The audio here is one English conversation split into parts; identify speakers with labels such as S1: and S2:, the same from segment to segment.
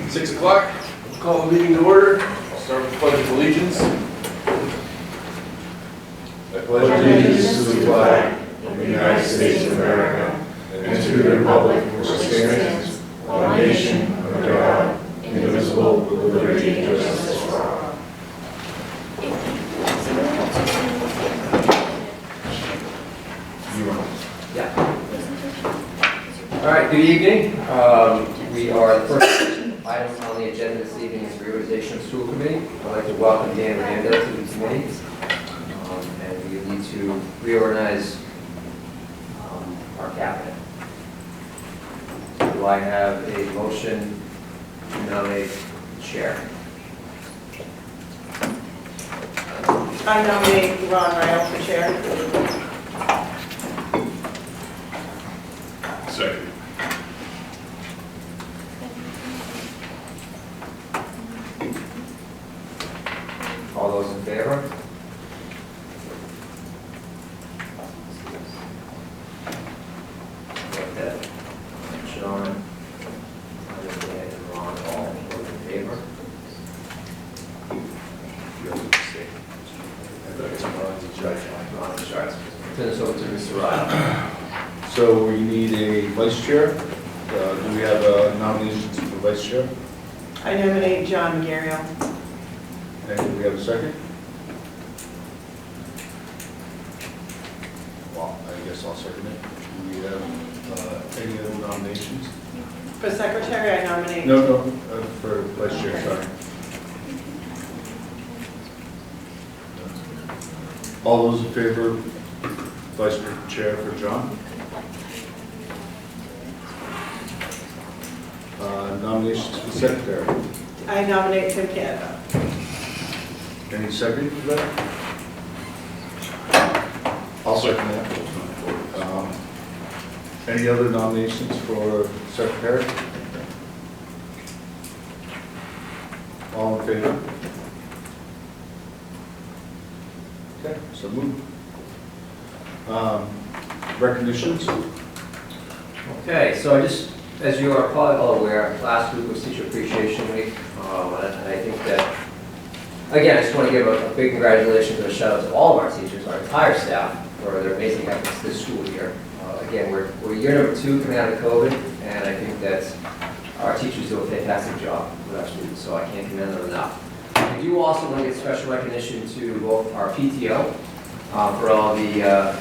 S1: 6 o'clock, we'll call the meeting to order. I'll start with the Pledge of Allegiance. I pledge allegiance to the flag of the United States of America and to the republic for which it stands, one nation, under God, indivisible, with liberty and justice for all.
S2: All right, good evening. The first item on the agenda this evening is Regionalization of School Committee. I'd like to welcome Dan Randa to the committee. And we need to reorganize our cabinet. Do I have a motion to nominate the chair?
S3: I nominate Ron Ryle for chair.
S1: Second.
S2: All those in favor? Okay. Sean, Dan, and Ron, all those in favor? Ron is right. Turn this over to Mr. Ryle.
S4: So we need a vice chair. Do we have nominations for vice chair?
S3: I nominate John Gabriel.
S4: And do we have a second? Well, I guess I'll second it. Do we have any other nominations?
S3: For secretary, I nominate.
S4: No, for vice chair, sorry. All those in favor of vice chair for John? Nominations for secretary.
S3: I nominate Tim Canada.
S4: Any second for that? I'll second that. Any other nominations for secretary? All in favor? Okay, so move. Recognitions?
S2: Okay, so as you are probably all aware, last week was Teacher Appreciation Week, and I think that, again, I just want to give a big congratulations and a shout out to all of our teachers, our entire staff, for their amazing efforts this school year. Again, we're year number 2 coming out of COVID, and I think that our teachers do a fantastic job with our students, so I can't commend them enough. I do also want to give special recognition to both our PTO for all the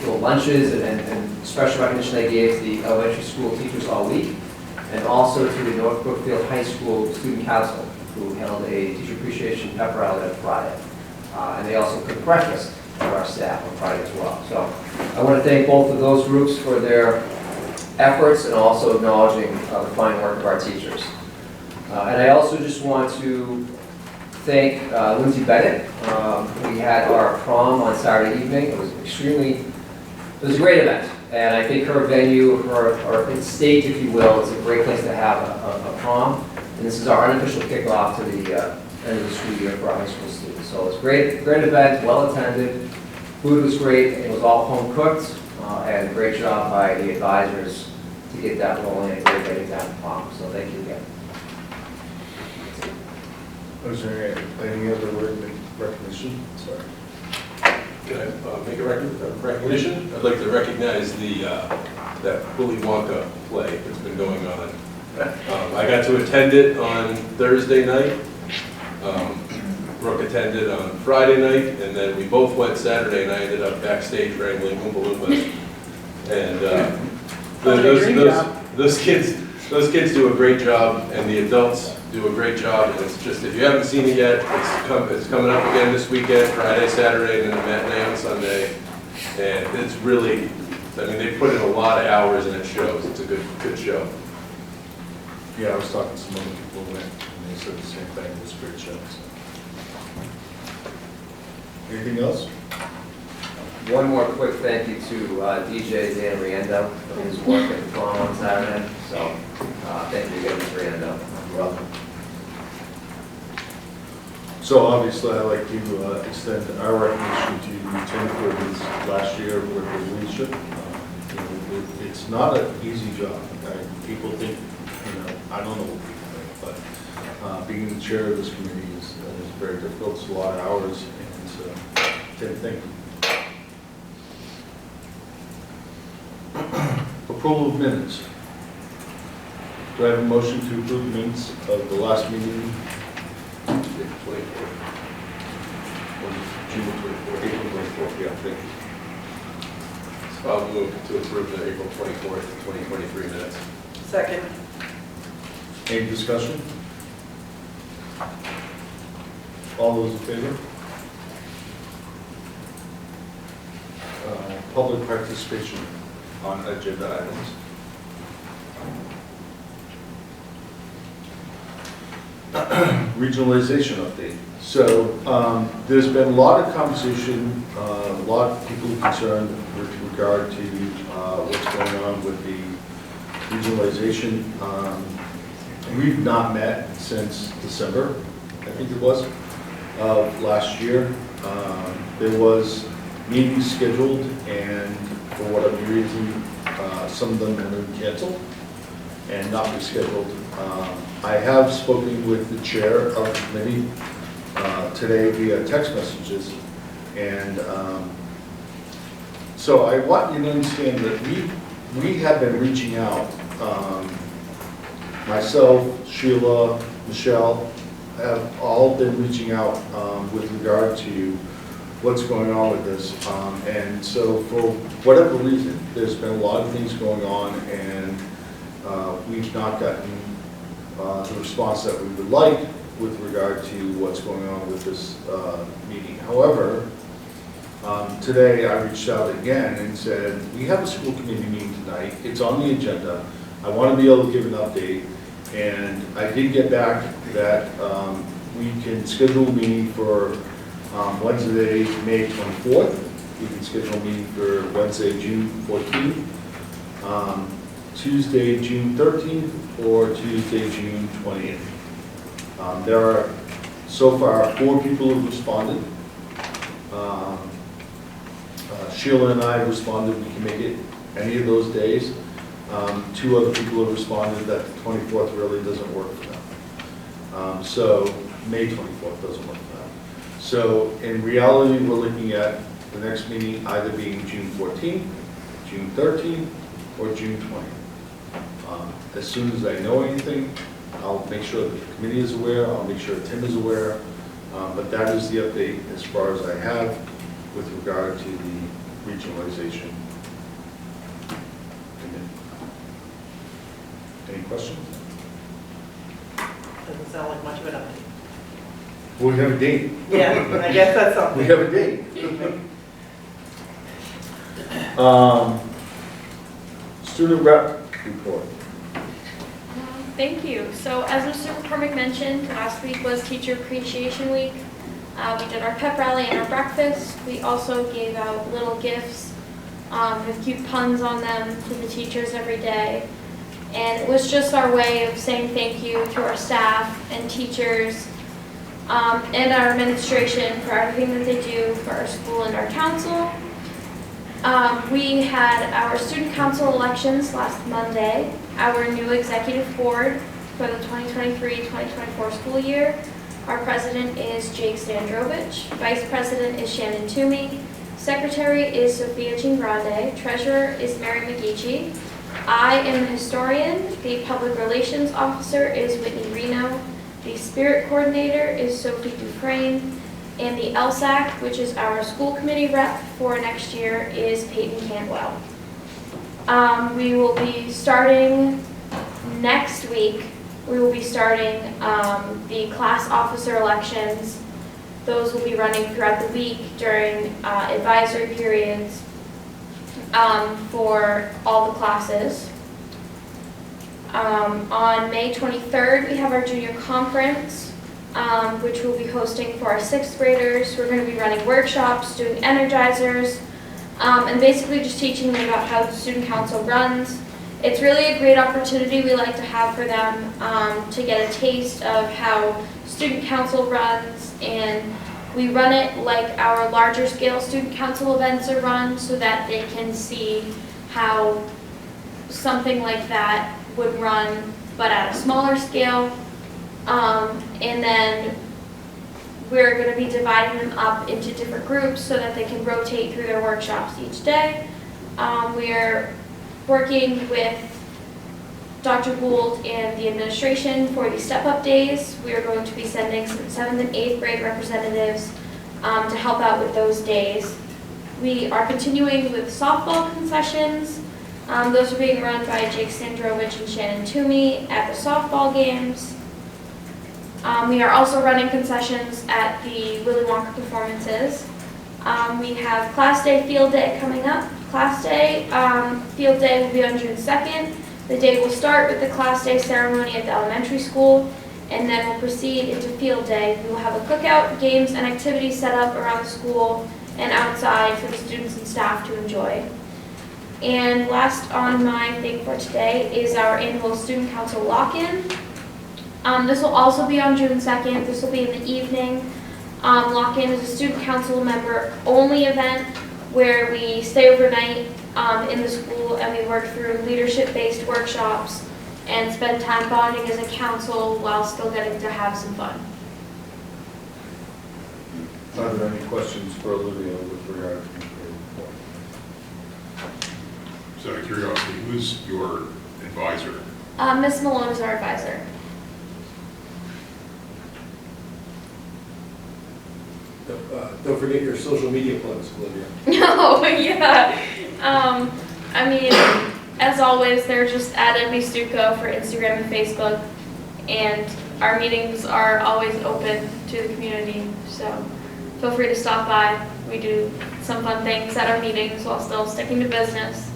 S2: little lunches and special recognition they gave to the elementary school teachers all week, and also to the North Brookfield High School Student Council, who held a teacher appreciation pep rally on Friday. And they also cooked breakfast for our staff on Friday as well. So I want to thank both of those groups for their efforts and also acknowledging the fine work of our teachers. And I also just want to thank Lindsay Bennett. We had our prom on Saturday evening. It was a great event. And I think her venue, her stage, if you will, is a great place to have a prom. And this is our unofficial kickoff to the end of the school year for our high school students. So it was great event, well attended. Food was great. It was all home cooked, and a great job by the advisors to get that rolling and get ready to have the prom. So thank you again.
S4: Is there any other recognition? Sorry.
S1: Can I make a recognition? I'd like to recognize that Willy Wonka play that's been going on. I got to attend it on Thursday night. Brooke attended on Friday night, and then we both went Saturday, and I ended up backstage wrangling Oompa Loompas. And those kids do a great job, and the adults do a great job. And it's just, if you haven't seen it yet, it's coming up again this weekend, Friday, Saturday, and then a matinee on Sunday. And it's really, I mean, they put in a lot of hours, and it shows. It's a good show.
S4: Yeah, I was talking to some other people who went, and they said the same thing. It was a great show. So. Anything else?
S2: One more quick thank you to DJ Dan Riendo for his work at the prom on Saturday. So thank you again, Mr. Riendo. You're welcome.
S4: So obviously, I'd like to extend our recognition to Tim for his last year with his leadership. It's not an easy job. People think, I don't know, But being the chair of this committee is very difficult. It's a lot of hours, and so same thing. Approval of minutes. Do I have a motion to approve minutes of the last meeting?
S1: April 24th.
S4: June 24th. April 24th, yeah, thank you.
S1: So I'll move to approve the April 24th, 2023 minutes.
S3: Second.
S4: Any discussion? All those in favor? Public participation on agenda items. Regionalization update. So there's been a lot of conversation, a lot of people concerned with regard to what's going on with the regionalization. We've not met since December, I think it was, of last year. There was meetings scheduled, and for whatever reason, some of them have been canceled and not rescheduled. I have spoken with the chair of the committee today via text messages, and so I want you to understand that we have been reaching out. Myself, Sheila, Michelle have all been reaching out with regard to what's going on with this. And so for whatever reason, there's been a lot of things going on, and we've not gotten the response that we would like with regard to what's going on with this meeting. However, today I reached out again and said, we have a school committee meeting tonight. It's on the agenda. I want to be able to give an update. And I did get back that we can schedule a meeting for Wednesday, May 24th. We can schedule a meeting for Wednesday, June 14th, Tuesday, June 13th, or Tuesday, June 20th. There are so far 4 people who have responded. Sheila and I responded we can make it any of those days. 2 other people have responded that the 24th really doesn't work for them. So May 24th doesn't work for them. So in reality, we're looking at the next meeting either being June 14th, June 13th, or June 20th. As soon as I know anything, I'll make sure that the committee is aware, I'll make sure Tim is aware, but that is the update as far as I have with regard to the regionalization. Any questions?
S3: Doesn't sound like much of an update.
S4: We have a date.
S3: Yeah, I guess that's
S4: We
S3: something.
S4: have a date. Student rep report.
S5: Thank you. So as Mr. McCormick mentioned, last week was Teacher Appreciation Week. We did our pep rally and our breakfast. We also gave out little gifts with cute puns on them to the teachers every day. And it was just our way of saying thank you to our staff and teachers and our administration for everything that they do for our school and our council. We had our student council elections last Monday, our new executive board for the 2023-2024 school year. Our president is Jake Standrovich, vice president is Shannon Toomey, secretary is Sophia Jean Grande, treasurer is Mary McGeechee. I am the historian, the public relations officer is Whitney Reno, the spirit coordinator is Sophie Dufresne, and the LSAC, which is our school committee rep for next year, is Peyton Cantwell. We will be starting next week, we will be starting the class officer elections. Those will be running throughout the week during advisory periods for all the classes. On May 23rd, we have our junior conference, which we'll be hosting for our 6th graders. We're going to be running workshops, doing energizers, and basically just teaching them about how the student council runs. It's really a great opportunity we like to have for them to get a taste of how student council runs, and we run it like our larger scale student council events are run so that they can see how something like that would run but at a smaller scale. And then we're going to be dividing them up into different groups so that they can rotate through their workshops each day. We're working with Dr. Gould and the administration for the step-up days. We are going to be sending some 7th and 8th grade representatives to help out with those days. We are continuing with softball concessions. Those are being run by Jake Sandrovich and Shannon Toomey at the softball games. We are also running concessions at the Willy Wonka performances. We have Class Day Field Day coming up. Class Day Field Day will be on June 2nd. The day will start with the Class Day ceremony at the elementary school, and then we'll proceed into Field Day. We will have a cookout, games, and activities set up around the school and outside for the students and staff to enjoy. And last on my thing for today is our annual Student Council lock-in. This will also be on June 2nd. This will be in the evening. Lock-in is a student council member only event where we stay overnight in the school and we work through leadership-based workshops and spend time bonding as a council while still getting to have some fun.
S4: Are there any questions for Olivia with regard to the report?
S6: Just out of curiosity, who's your advisor?
S5: Ms. Malone is our advisor.
S1: Don't forget your social media plugs, Olivia.
S5: No, yeah. I mean, as always, they're just at MB Stuco for Instagram and Facebook, and our meetings are always open to the community, so feel free to stop by. We do some fun things at our meetings while still sticking to business.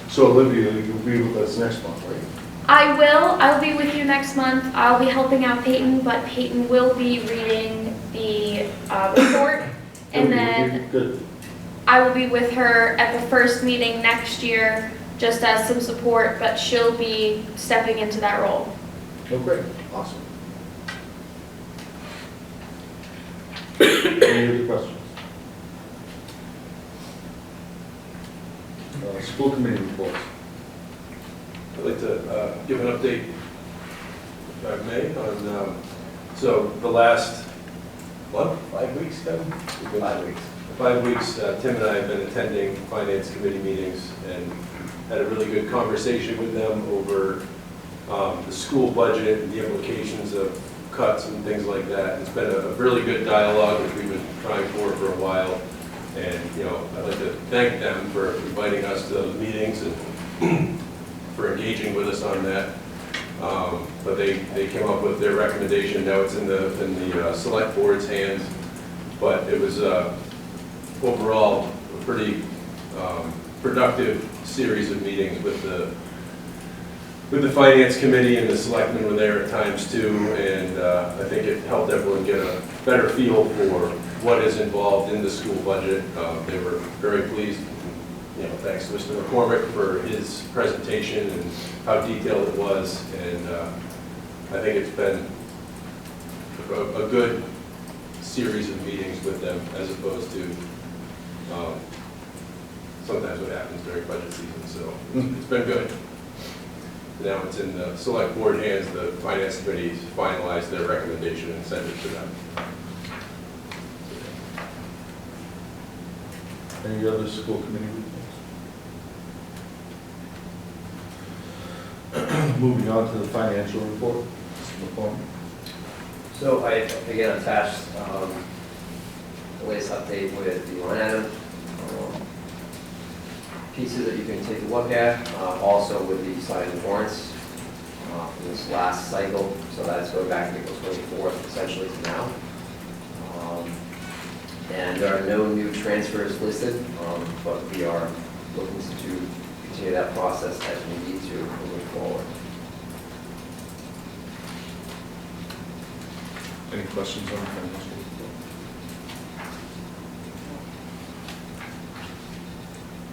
S4: So Olivia, you'll be with us next month, right?
S5: I will. I'll be with you next month. I'll be helping out Peyton, but Peyton will be reading the report, and then
S4: Good.
S5: I will be with her at the first meeting next year, just as some support, but she'll be stepping into that role.
S4: Oh, great, awesome. Any other questions? School committee reports.
S1: I'd like to give an update, if I may, on, so the last, 5 weeks, Kevin?
S2: 5 weeks.
S1: 5 weeks, Tim and I have been attending finance committee meetings and had a really good conversation with them over the school budget and the implications of cuts and things like that. It's been a really good dialogue, which we've been trying for a while. And, you know, I'd like to thank them for inviting us to those meetings and for engaging with us on that. But they came up with their recommendation. Now it's in the select board's hands. But it was overall a pretty productive series of meetings with the finance committee, and the selectmen were there at times too. And I think it helped everyone get a better feel for what is involved in the school budget. They were very pleased. You know, thanks to Mr. McCormick for his presentation and how detailed it was. And I think it's been a good series of meetings with them, as opposed to sometimes what happens during budget season. So it's been good. Now it's in the select board hands. The finance committee finalized their recommendation and sent it to them.
S4: Any other school committee reports? Moving on to the financial report, Mr. McCormick.
S2: So I, again, attached the latest update with the line item pieces that you can take a look at, also with the signed warrants from this last cycle. So that's going back to April 24th, essentially to now. And there are no new transfers listed, but we are looking to continue that process as we need to moving forward.
S4: Any questions on the financial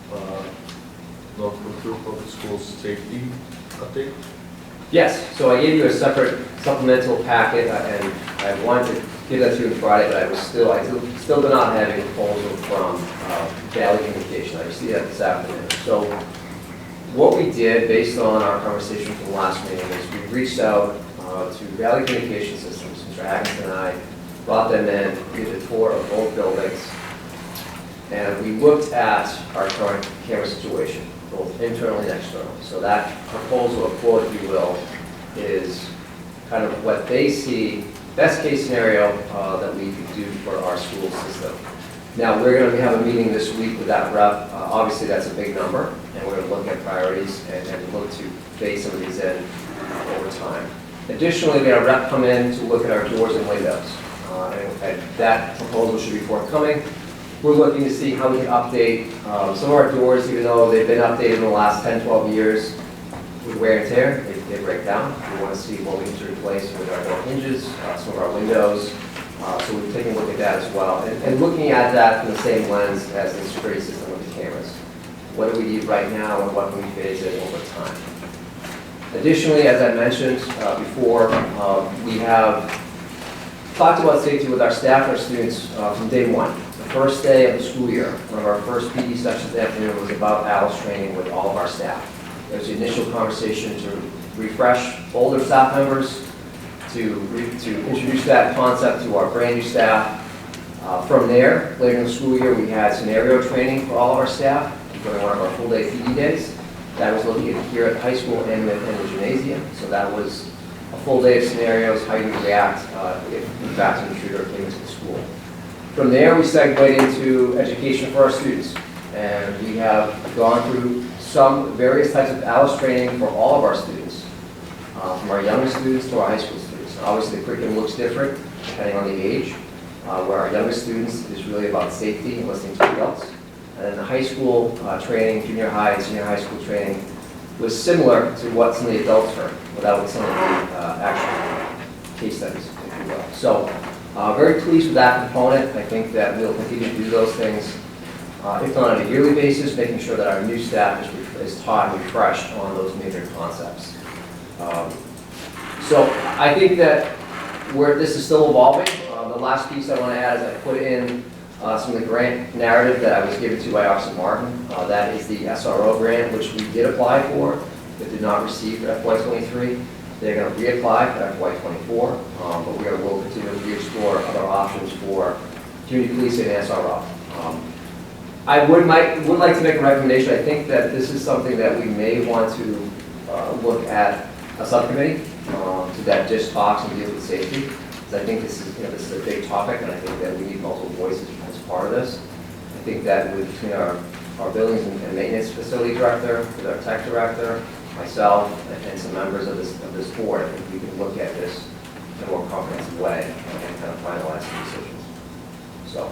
S4: report? North Brookfield Public Schools safety update?
S2: Yes, so I gave you a separate supplemental packet, and I wanted to give that to you on Friday, but I still do not have a proposal from Valley Communication. I received that this afternoon. So what we did, based on our conversation from the last meeting, is we reached out to Valley Communication Systems. Mr. Atkinson and I brought them in, did a tour of both buildings, and we looked at our current camera situation, both internally and externally. So that proposal, or quote, if you will, is kind of what they see, best case scenario that we could do for our school system. Now, we're going to have a meeting this week with that rep. Obviously, that's a big number, and we're going to look at priorities and look to phase some of these in over time. Additionally, we had a rep come in to look at our doors and windows, and that proposal should be forthcoming. We're looking to see how we can update some of our doors, even though they've been updated in the last 10, 12 years with wear and tear, they break down. We want to see what we need to replace with our door hinges, some of our windows. So we've taken a look at that as well. And looking at that from the same lens as the security system with the cameras. What do we need right now and what can we phase in over time? Additionally, as I mentioned before, we have talked about safety with our staff and our students from day one. The first day of the school year, one of our first PD sessions that afternoon was about ALICE training with all of our staff. There was the initial conversation to refresh older staff members, to introduce that concept to our brand new staff. From there, later in the school year, we had scenario training for all of our staff during one of our full day PD days. That was located here at the high school and in the gymnasium. So that was a full day of scenarios, how you would react if in fact an intruder came into the school. From there, we segued into education for our students. And we have gone through some various types of ALICE training for all of our students, from our youngest students to our high school students. Obviously, the curriculum looks different depending on the age, where our youngest students is really about safety and listening to adults. And then the high school training, junior high and senior high school training was similar to what some of the adults heard, without some of the actual case studies, if you will. So, very pleased with that component. I think that we'll continue to do those things, if not on a yearly basis, making sure that our new staff is taught and refreshed on those major concepts. So I think that this is still evolving. The last piece I want to add is I put in some of the grant narrative that I was given to by Officer Martin. That is the SRO grant, which we did apply for, but did not receive for FY23. They're going to reapply for FY24, but we'll continue to explore other options for community policing and SRO. I would like to make a recommendation. I think that this is something that we may want to look at a subcommittee that just talks and deals with safety. Because I think this is a big topic, and I think that we need multiple voices as part of this. I think that between our buildings and maintenance facility director, with our tech director, myself, and some members of this board, I think we can look at this in a more comprehensive way and kind of finalize some decisions. So.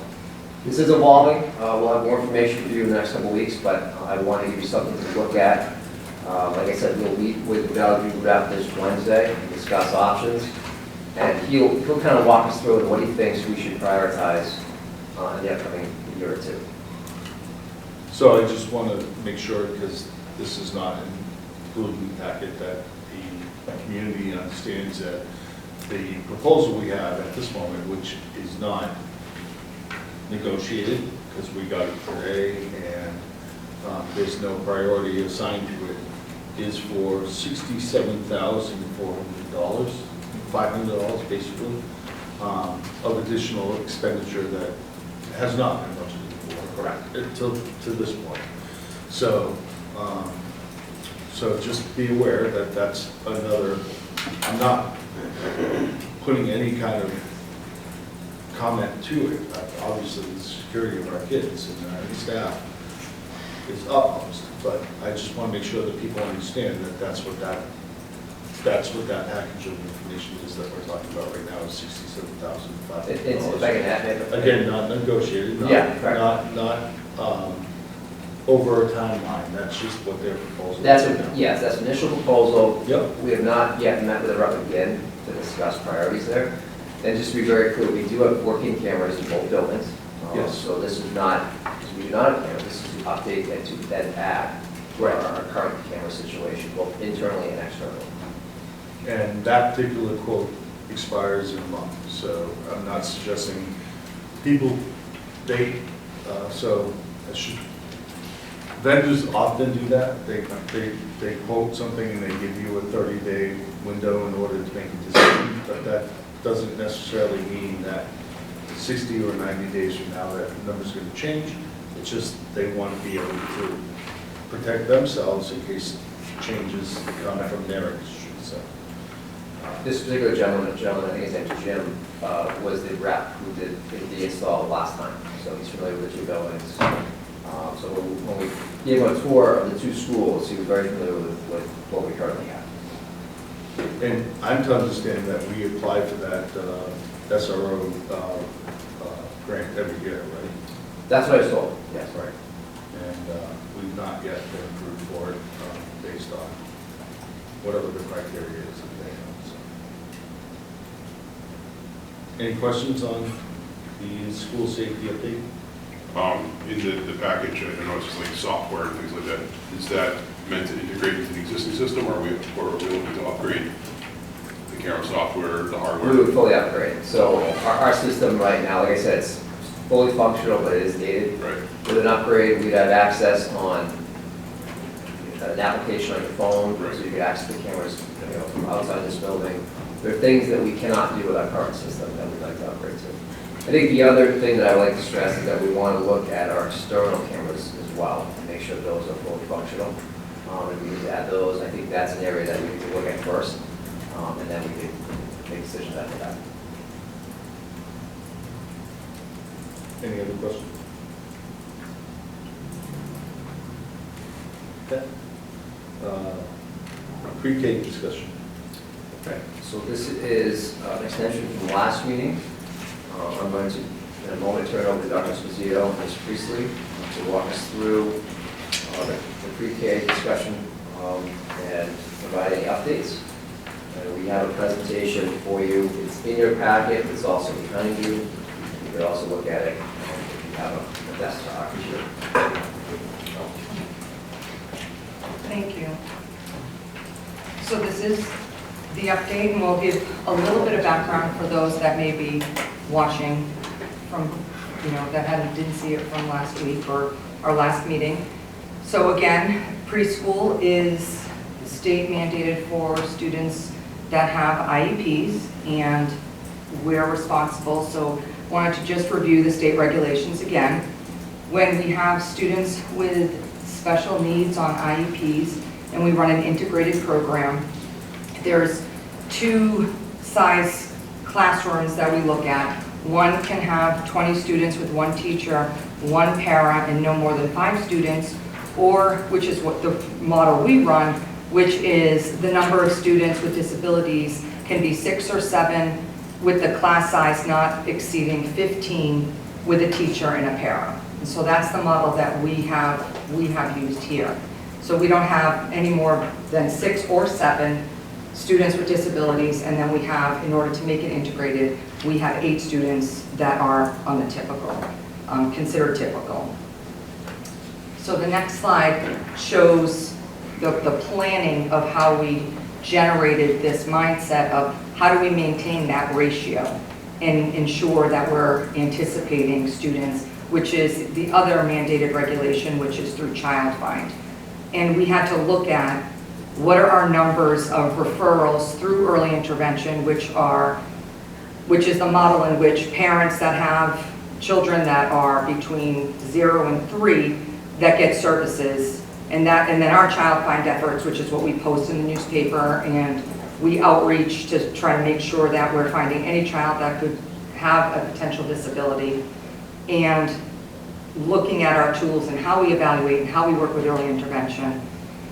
S2: This is evolving. We'll have more information for you in the next couple of weeks, but I want to give you something to look at. Like I said, we'll meet with Valley Rep this Wednesday and discuss options. And he'll kind of walk us through what he thinks we should prioritize in the upcoming year or two.
S4: So I just want to make sure, because this is not included in the packet, that the community understands that the proposal we have at this moment, which is not negotiated, because we got it today, and there's no priority assigned to it, is for $67,400, $500 basically, of additional expenditure that has not been budgeted for. Correct. To this point. So, so just be aware that that's another. I'm not putting any kind of comment to it. Obviously, the security of our kids and our staff is utmost, but I just want to make sure that people understand that that's what that package of information is that we're talking about right now is $67,500.
S2: It's if I can add,
S4: Again, not negotiated, not over a timeline. That's just what their proposal is.
S2: Yes, that's initial proposal.
S4: Yep.
S2: We have not yet met with the rep again to discuss priorities there. And just to be very clear, we do have working cameras in both buildings.
S4: Yes.
S2: So this is not, we do not have cameras, this is to update and to then add to our current camera situation, both internally and externally.
S4: And that particular quote expires in a month, so I'm not suggesting people date, so I should Vendors often do that. They quote something and they give you a 30-day window in order to make a decision, but that doesn't necessarily mean that 60 or 90 days from now that number's going to change. It's just they want to be able to protect themselves in case changes come from their industry. So,
S2: This particular gentleman, I think his name is Jim, was the rep who did the install last time, so he's familiar with the two buildings. So when we gave him a tour of the two schools, he was very familiar with what we currently have.
S4: and I'm to understand that we apply for that SRO grant every year, right?
S2: That's what I was told, yes, right.
S4: And we've not yet been approved for it based on whatever the criteria is. that they have, so. Any questions on the school safety update?
S6: In the package, I know it's just like software and things like that. Is that meant to integrate into the existing system, or are we looking to upgrade the camera software, the hardware?
S2: We would fully upgrade. So our system right now, like I said, it's fully functional, but it is dated.
S6: Right.
S2: With an upgrade, we'd have access on an application on your phone,
S6: Right.
S2: so you could access the cameras, from outside this building. There are things that we cannot do with our current system that we'd like to upgrade to. I think the other thing that I would like to stress is that we want to look at our external cameras as well, and make sure those are fully functional. And we need to add those. I think that's an area that we need to look at first, and then we can make decisions after that.
S4: Any other questions? Okay. Pre-K discussion.
S2: Okay, so this is an extension from last meeting. I'm going to, in a moment, turn it over to Dr. Sposito and Ms. Priestley to walk us through the pre-K discussion and provide any updates. We have a presentation for you. It's in your packet. It's also behind you. You can also look at it if you have a desktop here.
S7: Thank you. So this is the update, and we'll give a little bit of background for those that may be watching from, that didn't see it from last week or our last meeting. So again, preschool is state mandated for students that have IEPs, and we're responsible. So wanted to just review the state regulations again. When we have students with special needs on IEPs and we run an integrated program, there's two size classrooms that we look at. One can have 20 students with one teacher, one para, and no more than 5 students, or, which is what the model we run, which is the number of students with disabilities can be 6 or 7, with the class size not exceeding 15 with a teacher and a para. And so that's the model that we have used here. So we don't have any more than 6 or 7 students with disabilities, and then we have, in order to make it integrated, we have 8 students that are on the typical, considered typical. So the next slide shows the planning of how we generated this mindset of how do we maintain that ratio and ensure that we're anticipating students, which is the other mandated regulation, which is through Child Find. And we had to look at what are our numbers of referrals through early intervention, which is the model in which parents that have children that are between 0 and 3 that get services, and then our Child Find efforts, which is what we post in the newspaper, and we outreach to try to make sure that we're finding any child that could have a potential disability, and looking at our tools and how we evaluate and how we work with early intervention,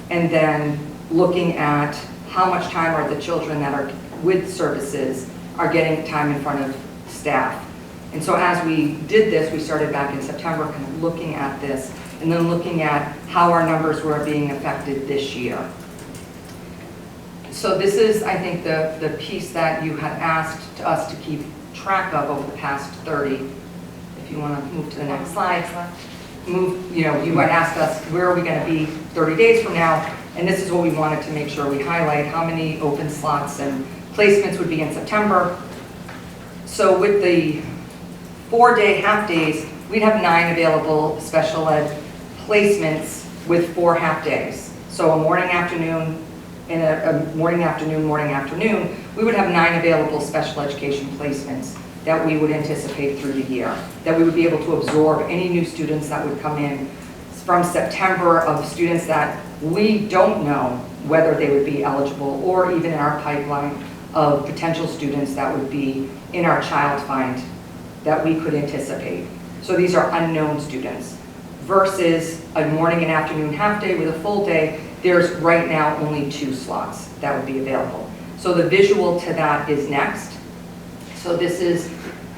S7: and then looking at how much time are the children that are with services are getting time in front of staff. And so as we did this, we started back in September kind of looking at this, and then looking at how our numbers were being affected this year. So this is, I think, the piece that you had asked us to keep track of over the past 30. If you want to move to the next slide. You had asked us, where are we going to be 30 days from now? And this is what we wanted to make sure we highlight, how many open slots and placements would be in September. So with the 4-day half days, we'd have 9 available special ed placements with 4 half-days. So a morning, afternoon, and a morning, afternoon, we would have 9 available special education placements that we would anticipate through the year, that we would be able to absorb any new students that would come in from September, of students that we don't know whether they would be eligible, or even in our pipeline of potential students that would be in our child find that we could anticipate. So these are unknown students versus a morning and afternoon half-day with a full day. There's right now only 2 slots that would be available. So the visual to that is next. So this is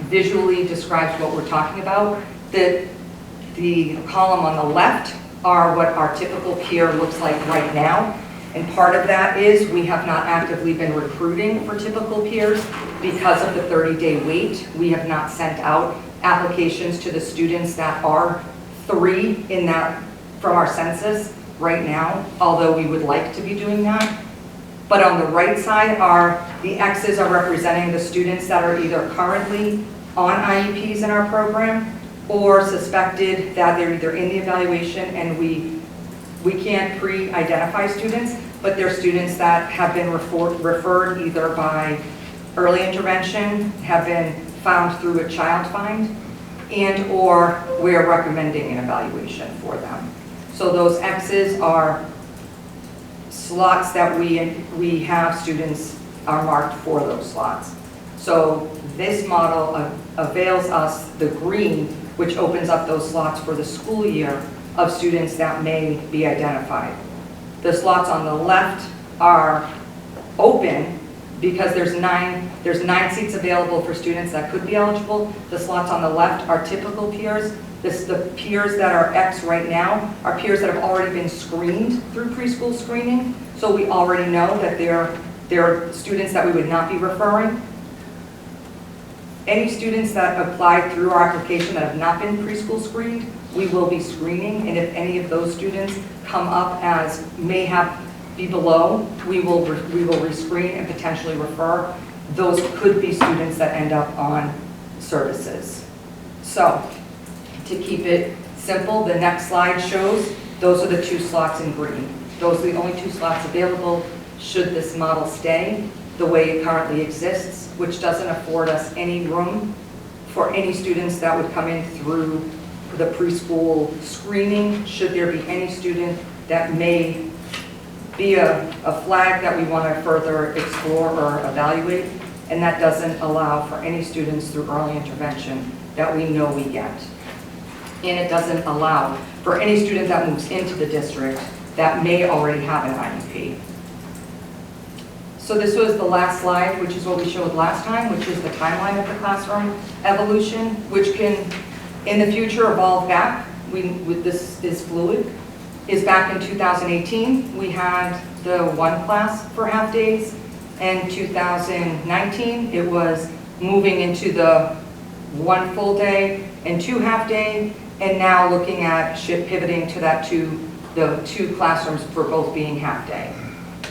S7: visually describes what we're talking about. The column on the left are what our typical peer looks like right now. And part of that is we have not actively been recruiting for typical peers because of the 30-day wait. We have not sent out applications to the students that are 3 in that from our census right now, although we would like to be doing that. But on the right side are the X's are representing the students that are either currently on IEPs in our program or suspected that they're either in the evaluation, and we can't pre-identify students, but they're students that have been referred either by early intervention, have been found through a child find, and or we're recommending an evaluation for them. So those X's are slots that we have students are marked for those slots. So this model avails us the green, which opens up those slots for the school year of students that may be identified. The slots on the left are open because there's nine seats available for students that could be eligible. The slots on the left are typical peers. The peers that are X right now are peers that have already been screened through preschool screening. So we already know that they're students that we would not be referring. Any students that apply through our application that have not been preschool screened, we will be screening. And if any of those students come up as may be below, we will rescreen and potentially refer. Those could be students that end up on services. So to keep it simple, the next slide shows those are the 2 slots in green. Those are the only 2 slots available should this model stay the way it currently exists, which doesn't afford us any room for any students that would come in through the preschool screening. Should there be any student that may be a flag that we want to further explore or evaluate, and that doesn't allow for any students through early intervention that we know we get. And it doesn't allow for any student that moves into the district that may already have an IEP. So this was the last slide, which is what we showed last time, which is the timeline of the classroom evolution, which can, in the future, evolve back. This is fluid. Is back in 2018, we had the 1 class for half days. And 2019, it was moving into the 1 full day and 2 half day. And now looking at pivoting to the 2 classrooms for both being half day.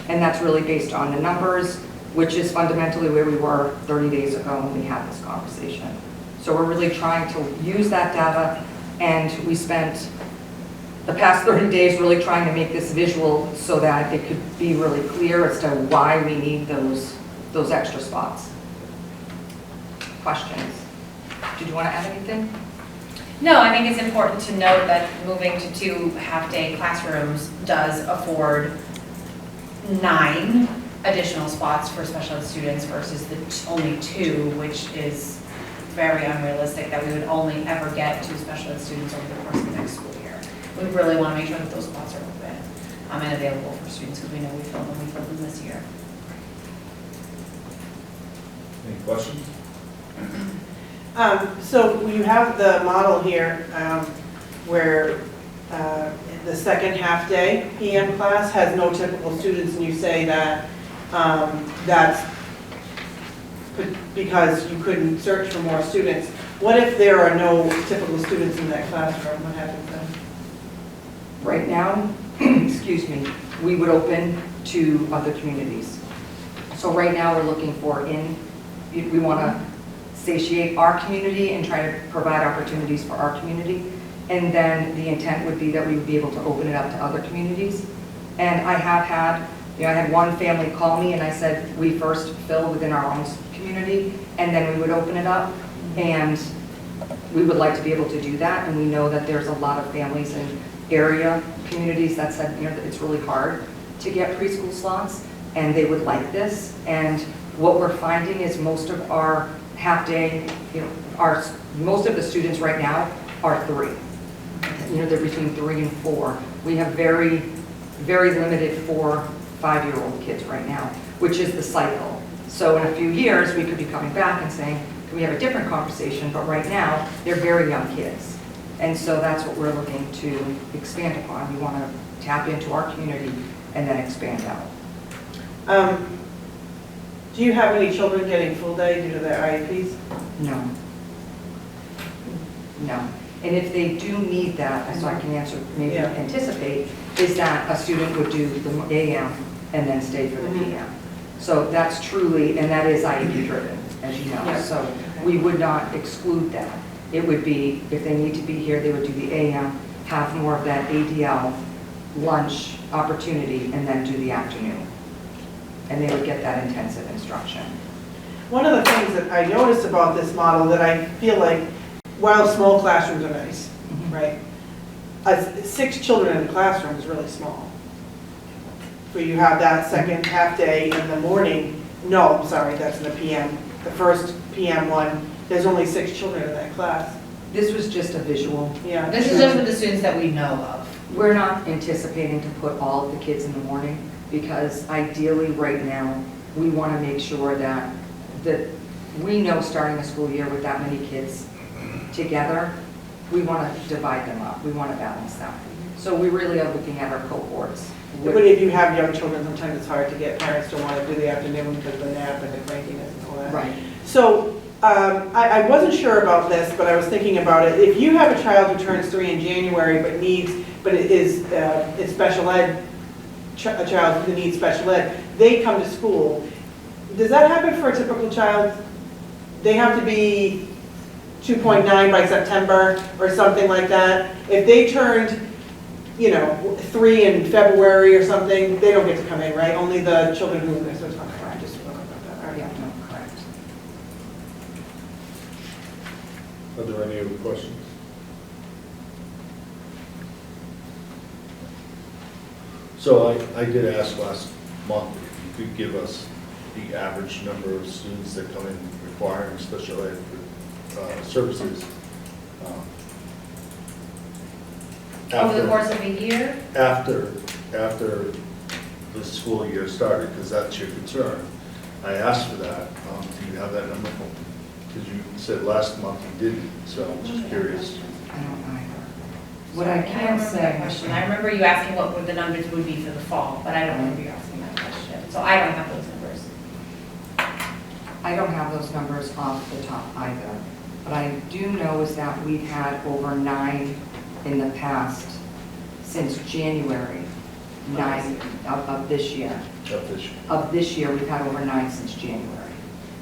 S7: And that's really based on the numbers, which is fundamentally where we were 30 days ago when we had this conversation. So we're really trying to use that data, and we spent the past 30 days really trying to make this visual so that it could be really clear as to why we need those extra spots. Questions? Did you want to add anything?
S8: No, I think it's important to note that moving to 2 half-day classrooms does afford 9 additional spots for special ed students versus the only 2, which is very unrealistic that we would only ever get 2 special ed students over the course of the next school year. We really want to make sure that those spots are open and available for students because we know we filled them this year.
S4: Any questions?
S3: So you have the model here where the second half-day PM class has no typical students, and you say that that's because you couldn't search for more students. What if there are no typical students in that classroom? What happens then?
S7: Right now, excuse me, we would open to other communities. So right now we're looking for we want to satiate our community and try to provide opportunities for our community. And then the intent would be that we would be able to open it up to other communities. And I have had, I had one family call me and I said, we first fill within our own community and then we would open it up. And we would like to be able to do that. And we know that there's a lot of families in area communities that said, that it's really hard to get preschool slots and they would like this. And what we're finding is most of our half-day, most of the students right now are 3. They're between 3 and 4. We have very, very limited 4, 5-year-old kids right now, which is the cycle. So in a few years, we could be coming back and saying, can we have a different conversation? But right now, they're very young kids. And so that's what we're looking to expand upon. We want to tap into our community and then expand out.
S3: Do you have any children getting full day due to their IEPs?
S7: No. No. And if they do need that, so I can answer, maybe
S3: Yeah.
S7: anticipate, is that a student would do the AM and then stay for the PM. So that's truly, and that is IEP driven, as you know.
S3: Yeah.
S7: So
S3: Okay.
S7: we would not exclude that. It would be, if they need to be here, they would do the AM, have more of that ADL lunch opportunity, and then do the afternoon. And they would get that intensive instruction.
S3: One of the things that I noticed about this model that I feel like, while small classrooms are nice, right? 6 children in a classroom is really small. Where you have that second half day in the morning, no, I'm sorry, that's in the PM. The first PM one, there's only 6 children in that class.
S7: This was just a visual.
S3: Yeah.
S8: This is just with the students that we know of.
S7: We're not anticipating to put all of the kids in the morning because ideally right now, we want to make sure that we know starting a school year with that many kids together, we want to divide them up. We want to balance that. So we really are looking at our cohorts.
S3: But if you have young children, sometimes it's hard to get parents to want to do the afternoon because of the nap and the crankiness and all that.
S7: Right.
S3: So I wasn't sure about this, but I was thinking about it. If you have a child who turns 3 in January but it is special ed, a child who needs special ed, they come to school. Does that happen for a typical child? They have to be 2.9 by September or something like that. If they turned, 3 in February or something, they don't get to come in, right? Only the children who, so it's not correct, just look about that. All right.
S7: Yeah, no, correct.
S4: Are there any other questions? So I did ask last month if you could give us the average number of students that come in requiring special ed services.
S8: Over the course of a year?
S4: After the school year started, because that's your concern. I asked for that. Do you have that number? Because you said last month you didn't, so I'm just curious.
S7: I don't either. What I
S8: don't
S7: can
S8: remember that
S7: say.
S8: question. I remember you asking what would the numbers would be for the fall, but I don't remember you asking that question. So I don't have those numbers.
S7: I don't have those numbers off the top either. What I do know is that we've had over 9 in the past since January, 9 of this year. Of this year, we've had over 9 since January.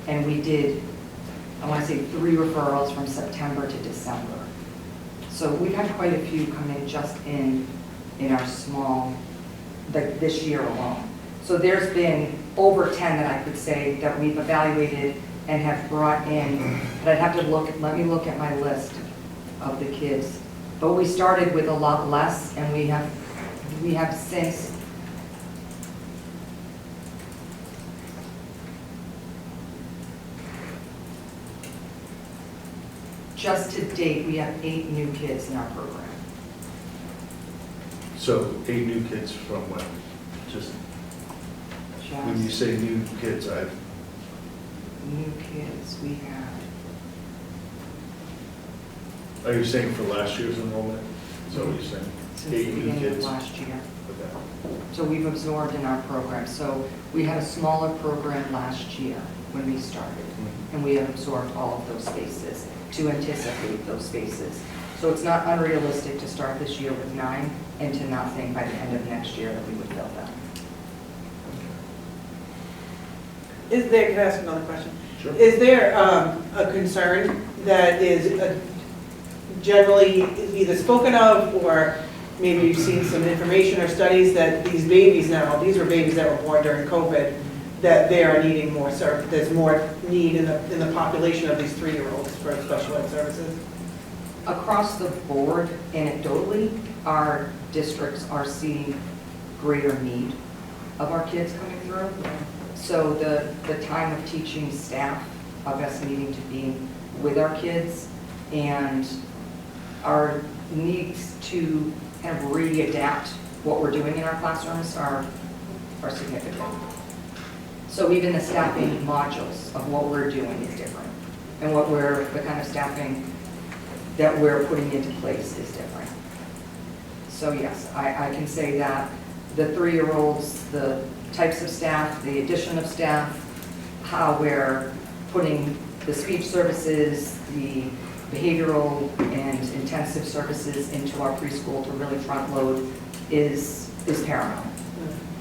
S7: And we did, I want to say 3 referrals from September to December. So we've had quite a few come in just in our small, like this year alone. So there's been over 10 that I could say that we've evaluated and have brought in, but I'd have to let me look at my list of the kids. But we started with a lot less and we have since just to date, we have 8 new kids in our program.
S4: So 8 new kids from when? Just, when you say new kids,
S7: New kids, we have,
S4: are you saying for last year's enrollment? Is that what you're saying?
S7: since
S4: 8
S7: the
S4: new
S7: beginning of
S4: kids?
S7: last year.
S4: Okay.
S7: So we've absorbed in our program. So we had a smaller program last year when we started, and we have absorbed all of those spaces to anticipate those spaces. So it's not unrealistic to start this year with 9 and to not think by the end of next year that we would fill them.
S3: Is there, can I ask another question?
S4: Sure.
S3: Is there a concern that is generally is either spoken of, or maybe you've seen some information or studies that these babies now, these were babies that were born during COVID, that they are needing more service, there's more need in the population of these 3-year-olds for special ed services?
S7: Across the board, anecdotally, our districts are seeing greater need of our kids coming through. So the time of teaching staff, of us needing to be with our kids, and our needs to kind of readapt what we're doing in our classrooms are significant. So even the staffing modules of what we're doing is different, and the kind of staffing that we're putting into place is different. So yes, I can say that the 3-year-olds, the types of staff, the addition of staff, how we're putting the speech services, the behavioral and intensive services into our preschool to really front load is paramount.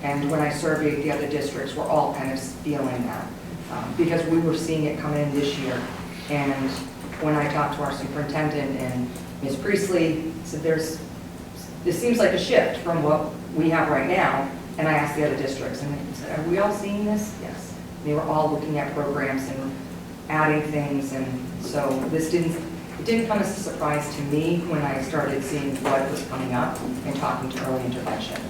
S7: And when I surveyed the other districts, we're all kind of feeling that because we were seeing it come in this year. And when I talked to our superintendent and Ms. Priestley, said this seems like a shift from what we have right now. And I asked the other districts, and they said, are we all seeing this? Yes. They were all looking at programs and adding things, and so it didn't come as a surprise to me when I started seeing what was coming up and talking to early intervention.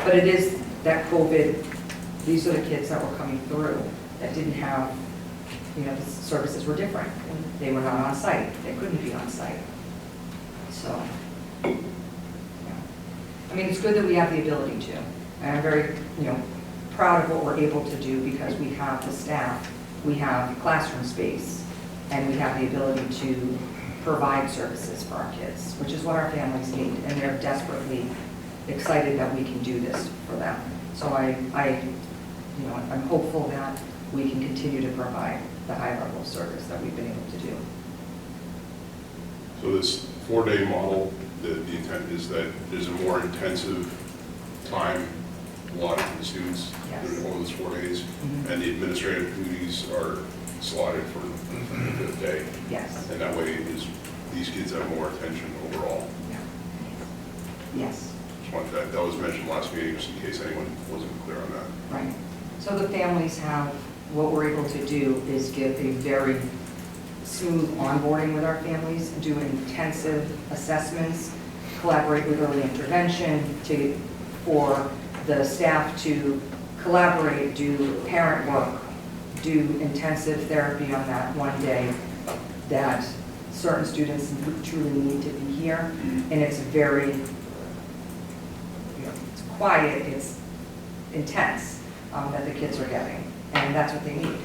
S7: But it is that COVID, these are the kids that were coming through that didn't have, the services were different. They were not on site. They couldn't be on site. So, yeah. I mean, it's good that we have the ability to. And I'm very, proud of what we're able to do because we have the staff, we have classroom space, and we have the ability to provide services for our kids, which is what our families need, and they're desperately excited that we can do this for them. So I'm hopeful that we can continue to provide the high level of service that we've been able to do.
S6: So this 4-day model, the intent is that there's a more intensive time allotted to the students during all those 4 days, and the administrative duties are slotted for the 5th day.
S7: Yes.
S6: And that way these kids have more attention overall.
S7: Yeah. Yes.
S6: Just wanted that was mentioned last meeting, just in case anyone wasn't clear on that.
S7: Right. So the families have, what we're able to do is give a very smooth onboarding with our families, do intensive assessments, collaborate with early intervention for the staff to collaborate, do parent work, do intensive therapy on that one day that certain students truly need to be here. And it's very, it's quiet, it's intense that the kids are getting. And that's what they need.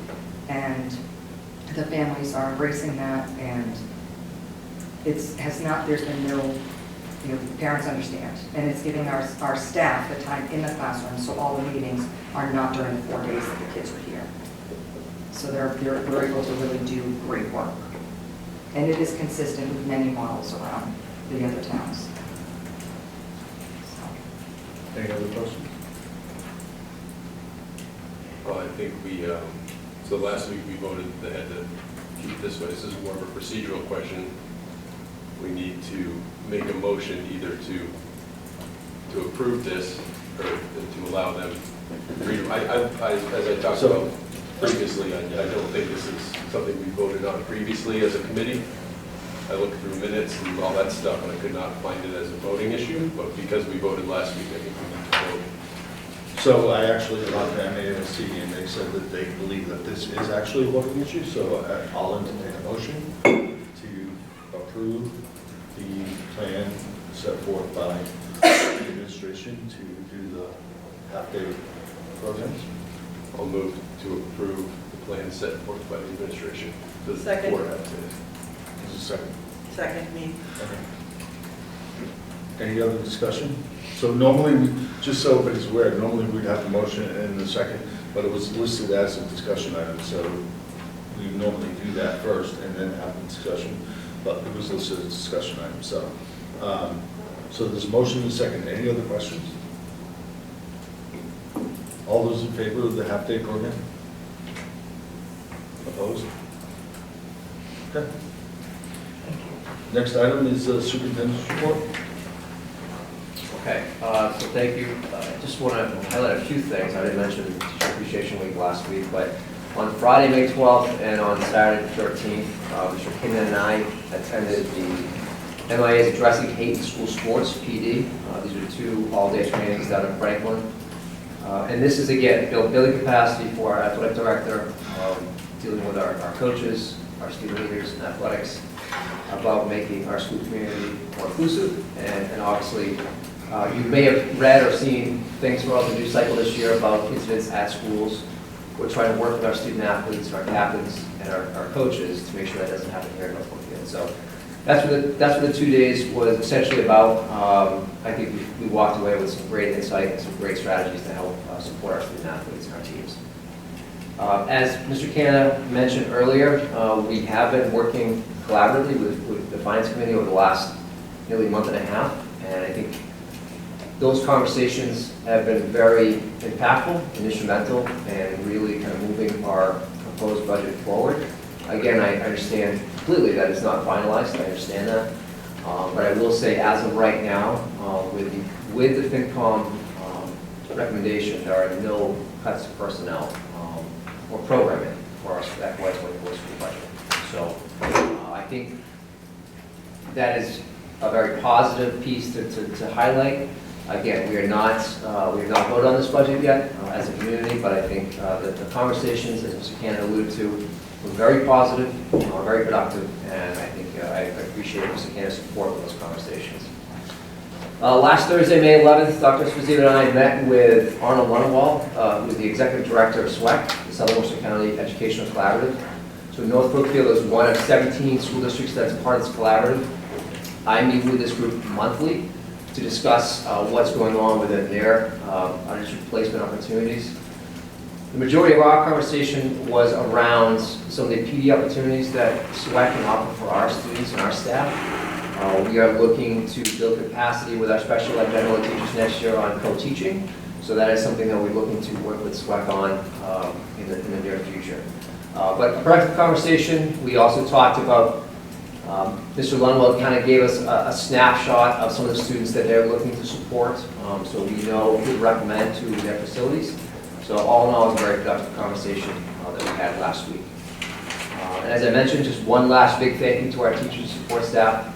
S7: And the families are embracing that, and there's been no, parents understand. And it's giving our staff the time in the classroom, so all the meetings are not during the 4 days that the kids are here. So we're able to really do great work. And it is consistent with many models around the other towns.
S4: Any other questions?
S1: Well, I think so last week we voted they had to keep it this way. This is more of a procedural question. We need to make a motion either to approve this or to allow them freedom. As I talked about previously, I don't think this is something we voted on previously as a committee. I looked through minutes and all that stuff, and I could not find it as a voting issue, but because we voted last week, I think we need to vote.
S4: So I actually talked to MASC, and they said that they believe that this is actually a voting issue, so I'll entertain a motion to approve the plan set forth by the administration to do the half-day programs.
S1: I'll move to approve the plan set forth by the administration. The
S3: Second.
S1: 4 half-days.
S4: Is it second?
S3: Second, me.
S4: Okay. Any other discussion? So normally, just so everybody's aware, normally we'd have the motion and the second, but it was listed as a discussion item, so we normally do that first and then have the discussion, but it was listed as a discussion item, so. So there's a motion and a second. Any other questions? All those in favor of the half-day program? Opposed? Okay. Next item is superintendent's report.
S2: Okay, so thank you. I just want to highlight a few things. I didn't mention Teacher Appreciation Week last week, but on Friday, May 12th, and on Saturday, the 13th, Mr. Kinnan and I attended the MIA's Addressing Hate in School Sports, PD. These are 2 all-day trainings down in Franklin. And this is, again, building capacity for our athletic director, dealing with our coaches, our student leaders in athletics, about making our school community more inclusive. And obviously, you may have read or seen things throughout the news cycle this year about incidents at schools. We're trying to work with our student athletes, our captains, and our coaches to make sure that doesn't happen here in Brookfield. So that's what the 2 days was essentially about. I think we walked away with some great insight and some great strategies to help support our student athletes and our teams. As Mr. Canna mentioned earlier, we have been working collaboratively with the Finance Committee over the last nearly month and a half, and I think those conversations have been very impactful and instrumental in really kind of moving our proposed budget forward. Again, I understand completely that it's not finalized, I understand that. But I will say, as of right now, with the FinCom recommendation, there are no cuts to personnel or programming for our FY24 school budget. So I think that is a very positive piece to highlight. Again, we have not voted on this budget yet as a community, but I think that the conversations, as Mr. Cannon alluded to, were very positive, very productive, and I think I appreciate Mr. Cannon's support with those conversations. Last Thursday, May 11th, Dr. Esposito and I met with Arnold Lunawal, who is the Executive Director of SWEC, the Southern Worcester County Educational Collaborative. So North Brookfield is one of 17 school districts that's part of this collaborative. I meet with this group monthly to discuss what's going on within their district placement opportunities. The majority of our conversation was around some of the PD opportunities that SWEC can offer for our students and our staff. We are looking to build capacity with our special ed general ed teachers next year on co-teaching. So that is something that we're looking to work with SWEC on in the near future. But a productive conversation. We also talked about Mr. Lunwell kind of gave us a snapshot of some of the students that they're looking to support, so we know who to recommend to their facilities. So all in all, it was a very productive conversation that we had last week. And as I mentioned, just one last big thank you to our teachers and support staff.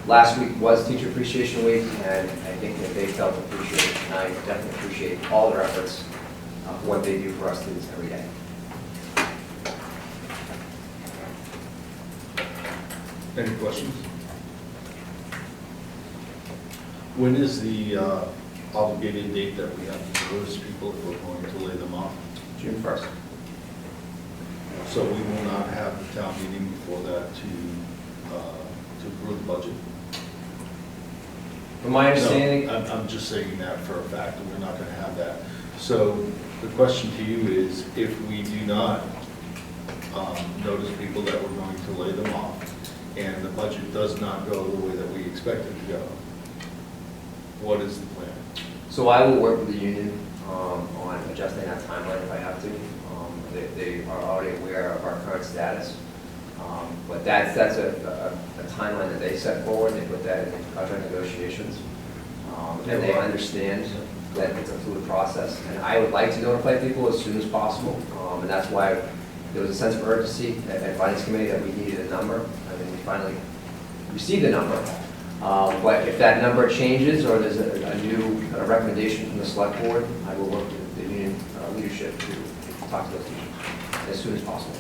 S2: Last week was Teacher Appreciation Week, and I think that they felt appreciated, and I definitely appreciate all their efforts for what they do for our students every day.
S4: Any questions? When is the obligated date that we have to notice people if we're going to lay them off?
S2: June 1st.
S4: So we will not have the town meeting before that to approve the budget?
S2: From my understanding,
S4: No, I'm just saying that for a fact, that we're not going to have that. So the question to you is, if we do not notice people that we're going to lay them off, and the budget does not go the way that we expect it to go, what is the plan?
S2: so I will work with the union on adjusting that timeline if I have to. They are already aware of our current status. But that's a timeline that they set forward. They put that in contract negotiations. And they understand that it's a fluid process. And I would like to notify people as soon as possible. And that's why there was a sense of urgency at Finance Committee that we needed a number. And then we finally received a number. But if that number changes or there's a new recommendation from the select board, I will work with the union leadership to talk to those teachers as soon as possible.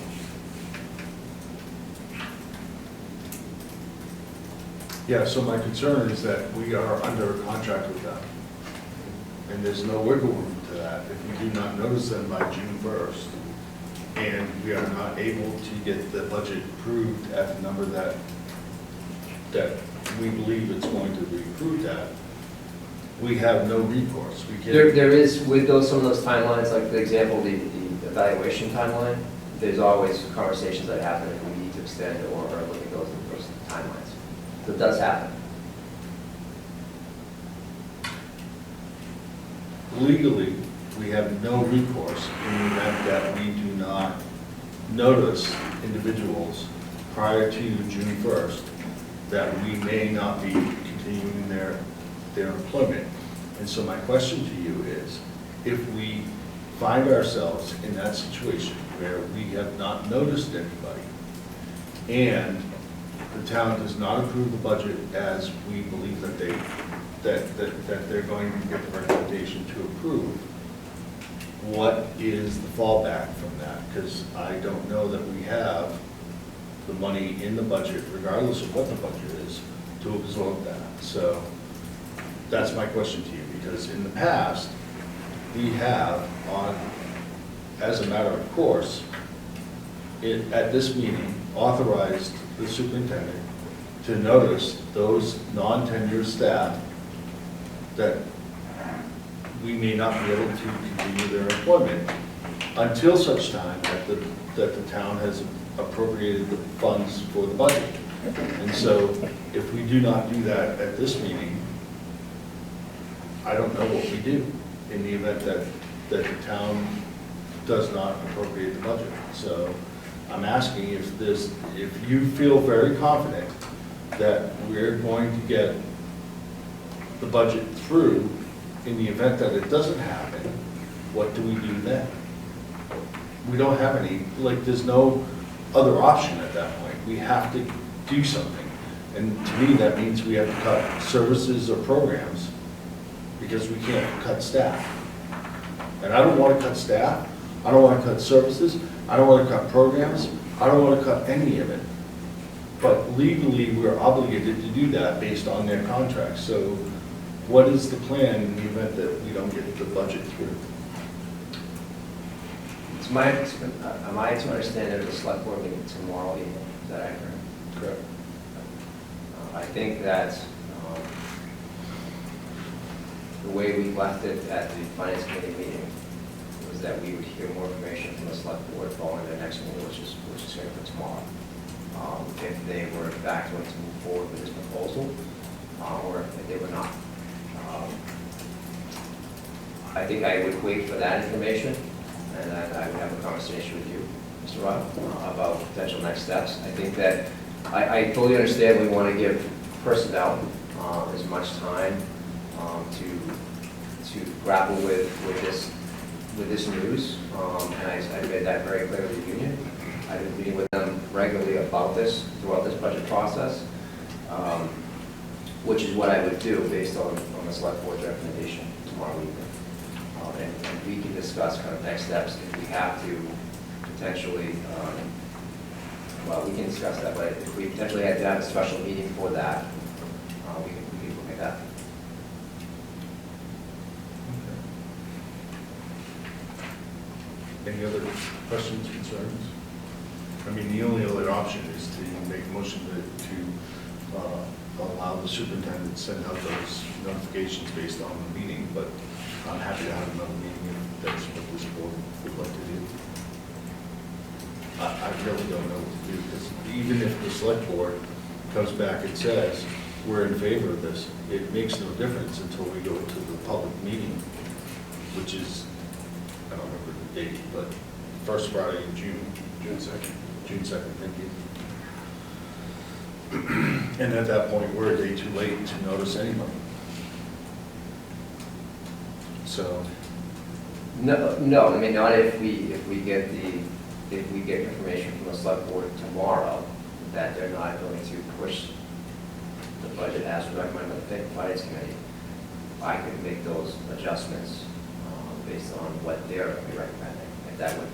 S4: Yeah, so my concern is that we are under a contract with them, and there's no wiggle room to that if we do not notice them by June 1st, and we are not able to get the budget approved at the number that we believe it's going to be approved at. We have no recourse. We can't.
S2: There is, with some of those timelines, like the example, the evaluation timeline, there's always conversations that happen if we need to extend or look at those timelines. So it does happen.
S4: Legally, we have no recourse in the event that we do not notice individuals prior to June 1st that we may not be continuing their employment. And so my question to you is, if we find ourselves in that situation where we have not noticed anybody, and the town does not approve the budget as we believe that they're going to get the recommendation to approve, what is the fallback from that? Because I don't know that we have the money in the budget, regardless of what the budget is, to absorb that. So that's my question to you, because in the past, we have as a matter of course, at this meeting, authorized the superintendent to notice those non-tenured staff that we may not be able to continue their employment until such time that the town has appropriated the funds for the budget. And so if we do not do that at this meeting, I don't know what we do in the event that the town does not appropriate the budget. So I'm asking if you feel very confident that we're going to get the budget through in the event that it doesn't happen, what do we do then? We don't have any, there's no other option at that point. We have to do something. And to me, that means we have to cut services or programs because we can't cut staff. And I don't want to cut staff. I don't want to cut services. I don't want to cut programs. I don't want to cut any of it. But legally, we're obligated to do that based on their contracts. So what is the plan in the event that we don't get the budget through?
S2: Am I to understand there's a select board meeting tomorrow evening? Is that accurate?
S4: Correct.
S2: I think that the way we left it at the finance committee meeting was that we would hear more information from the select board following their next meeting, which is scheduled for tomorrow. If they were in fact going to move forward with this proposal, or if they were not. I think I would wait for that information, and then I would have a conversation with you, Mr. Rob, about potential next steps. I think that I fully understand we want to give personnel as much time to grapple with this news, and I made that very clear to the union. I've been meeting with them regularly about this throughout this budget process, which is what I would do based on the select board's recommendation tomorrow evening. And we can discuss kind of next steps if we have to potentially, well, we can discuss that, but if we potentially had to have a special meeting for that, we can look at that.
S4: Any other questions, concerns? I mean, the only other option is to make a motion to allow the superintendent to send out those notifications based on the meeting, but I'm happy to have another meeting if that's what this board would like to do. I really don't know what to do, because even if the select board comes back and says, we're in favor of this, it makes no difference until we go to the public meeting, which is, I don't remember the date, but first Friday in June.
S1: June 2nd.
S4: June 2nd, thank you. And at that point, we're a day too late to notice anybody. So.
S2: No, I mean, not if we get information from the select board tomorrow that they're not going to push the budget as recommended by the finance committee. I could make those adjustments based on what they're recommending, if that were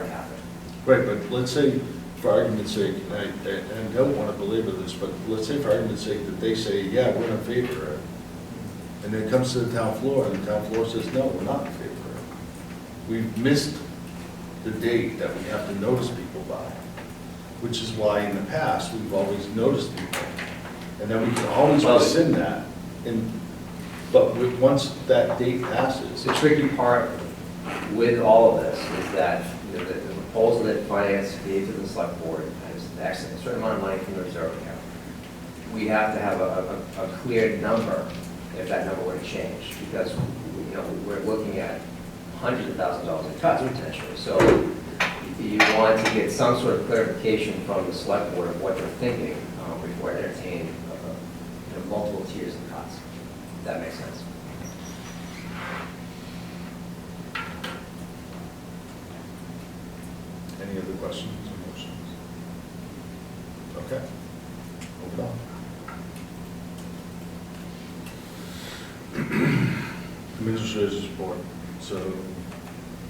S2: to happen.
S4: Right, but let's say, for argument's sake, and I don't want to belabor this, but let's say for argument's sake that they say, yeah, we're in favor of it. And then it comes to the town floor, and the town floor says, no, we're not in favor of it. We've missed the date that we have to notice people by, which is why in the past, we've always noticed people. And then we can always rescind that. But once that date passes.
S2: The tricky part with all of this is that the proposal that finance gave to the select board has a certain amount of money from the reserve account. We have to have a clear number if that number were to change, because we're looking at hundreds of thousands of dollars in cuts potentially. So you want to get some sort of clarification from the select board of what they're thinking before I entertain a multiple tiers of cuts, if that makes sense.
S4: Any other questions or motions? Okay. Moving on. Administrators report. So,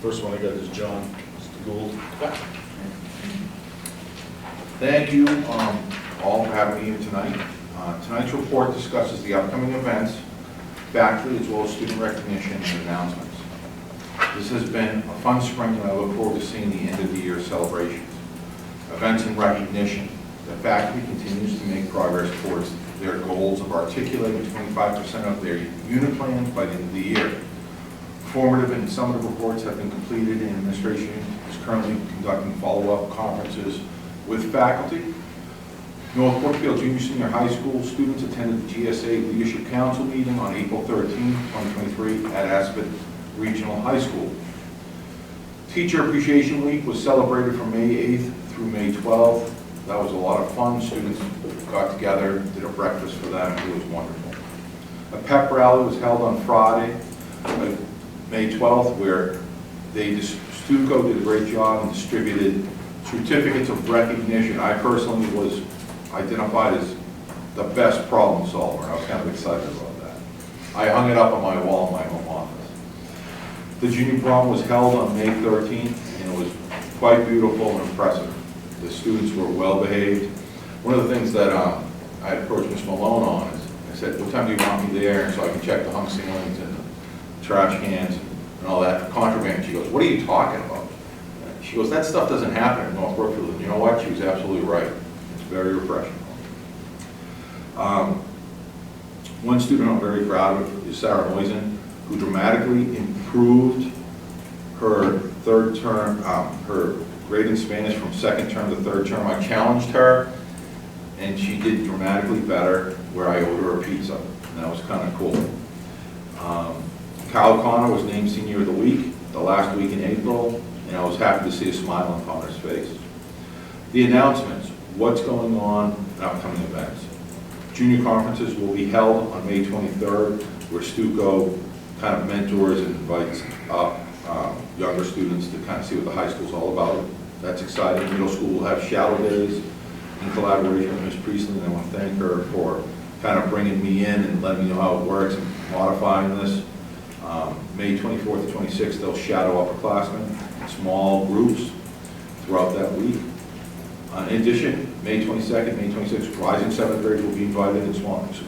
S4: first one I got is John, Mr. Gould.
S9: Thank you all for having me here tonight. Tonight's report discusses the upcoming events, faculty, as well as student recognition and announcements. This has been a fun spring, and I look forward to seeing the end of the year celebrations. Events and recognition. The faculty continues to make progress towards their goals of articulating 25% of their unit plan by the end of the year. Formative and summative reports have been completed, and administration is currently conducting follow-up conferences with faculty. North Brookfield Junior Senior High School students attended the GSA Leadership Council meeting on April 13, 2023 at Aspen Regional High School. Teacher Appreciation Week was celebrated from May 8th through May 12th. That was a lot of fun. Students got together, did a breakfast for them. It was wonderful. A pep rally was held on Friday, May 12th, where Stuco did a great job and distributed certificates of recognition. I personally was identified as the best problem solver. I was kind of excited about that. I hung it up on my wall in my home office. The junior prom was held on May 13th, and it was quite beautiful and impressive. The students were well behaved. One of the things that I approached Ms. Malone on is, I said, what time do you want me there? And so I can check the hung ceilings and the trash cans and all that contraband. She goes, what are you talking about? She goes, that stuff doesn't happen in North Brookfield. And you know what? She was absolutely right. It's very refreshing. One student I'm very proud of is Sarah Moisen, who dramatically improved her third term, her grade in Spanish from second term to third term. I challenged her, and she did dramatically better, where I owed her a pizza, and that was kind of cool. Kyle Connor was named Senior of the Week the last week in April, and I was happy to see a smile on Connor's face. The announcements, what's going on in upcoming events. Junior conferences will be held on May 23rd, where Stuco kind of mentors and invites up younger students to kind of see what the high school's all about. That's exciting. Middle school will have shadow days in collaboration with Ms. Priestley, and I want to thank her for kind of bringing me in and letting me know how it works and modifying this. May 24th to 26th, they'll shadow upperclassmen in small groups throughout that week. In addition, May 22nd, May 26th, rising 7th grade will be invited in small groups.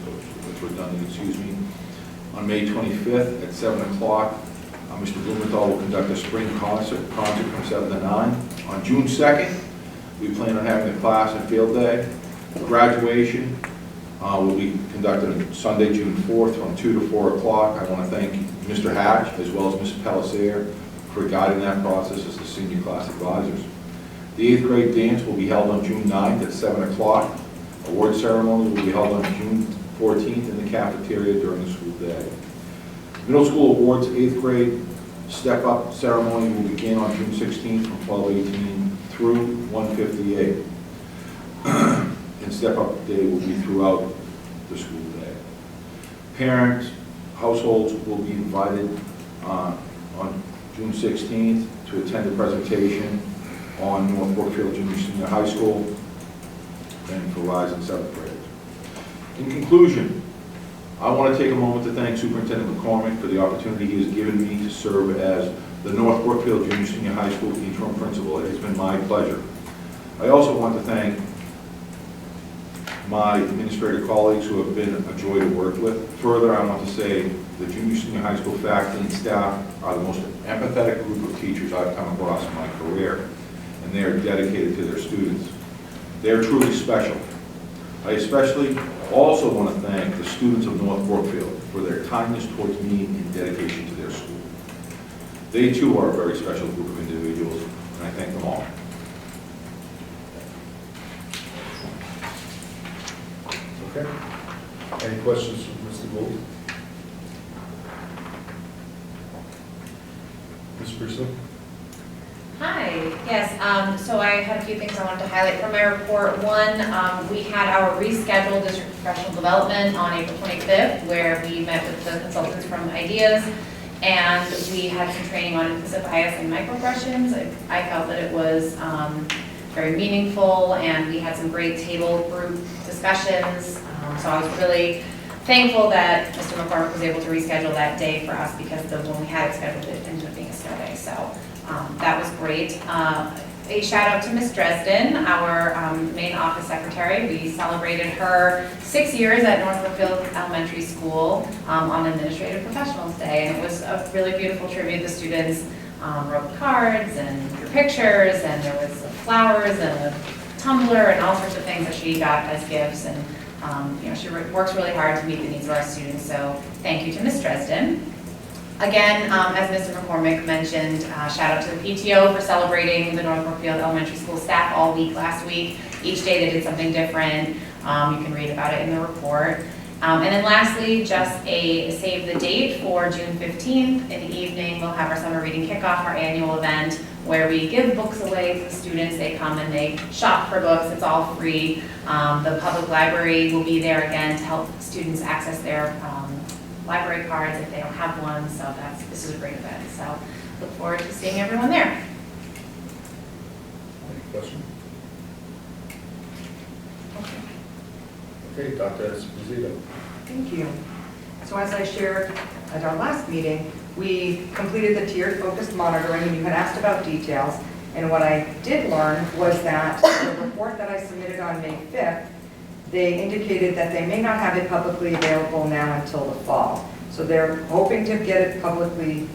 S9: That's redundant, excuse me. On May 25th at 7 o'clock, Mr. Blumenthal will conduct a spring concert from 7 to 9. On June 2nd, we plan on having a class and field day. Graduation will be conducted on Sunday, June 4th from 2 to 4 o'clock. I want to thank Mr. Hatch as well as Ms. Pellissier for guiding that process as the senior class advisors. The 8th grade dance will be held on June 9th at 7 o'clock. Award ceremony will be held on June 14th in the cafeteria during the school day. Middle school awards 8th grade step-up ceremony will begin on June 16th from 12:18 through 1:58. And step-up day will be throughout the school day. Parents, households will be invited on June 16th to attend a presentation on North Brookfield Junior Senior High School and for rising 7th graders. In conclusion, I want to take a moment to thank Superintendent McCormick for the opportunity he has given me to serve as the North Brookfield Junior Senior High School interim principal. It has been my pleasure. I also want to thank my administrative colleagues who have been a joy to work with. Further, I want to say the junior senior high school faculty and staff are the most empathetic group of teachers I've come across in my career, and they are dedicated to their students. They are truly special. I especially also want to thank the students of North Brookfield for their kindness towards me and dedication to their school. They too are a very special group of individuals, and I thank them all.
S4: Okay. Any questions from Mr. Gould? Ms. Priestley?
S8: Hi, yes, so I had a few things I wanted to highlight from my report. One, we had our rescheduled district professional development on April 25th, where we met with the consultants from Ideas, and we had some training on implicit bias and microaggressions. I felt that it was very meaningful, and we had some great table group discussions, so I was really thankful that Mr. McCormick was able to reschedule that day for us, because the one we had it scheduled, it ended up being a snow day, so that was great. A shout out to Ms. Dresden, our main office secretary. We celebrated her 6 years at North Brookfield Elementary School on Administrative Professionals Day, and it was a really beautiful tribute. The students wrote cards and drew pictures, and there was flowers and a tumbler and all sorts of things that she got as gifts, and she works really hard to meet the needs of our students, so thank you to Ms. Dresden. Again, as Mr. McCormick mentioned, shout out to the PTO for celebrating the North Brookfield Elementary School staff all week last week. Each day they did something different. You can read about it in the report. And then lastly, just a save the date for June 15th. In the evening, we'll have our summer reading kickoff, our annual event, where we give books away to the students. They come and they shop for books. It's all free. The public library will be there again to help students access their library cards if they don't have one. So this is a great event. So look forward to seeing everyone there.
S4: Any question? Okay, Dr. Esposito.
S7: Thank you. So as I shared at our last meeting, we completed the tiered focused monitoring, and you had asked about details. And what I did learn was that the report that I submitted on May 5th, they indicated that they may not have it publicly available now until the fall. So they're hoping to get it publicly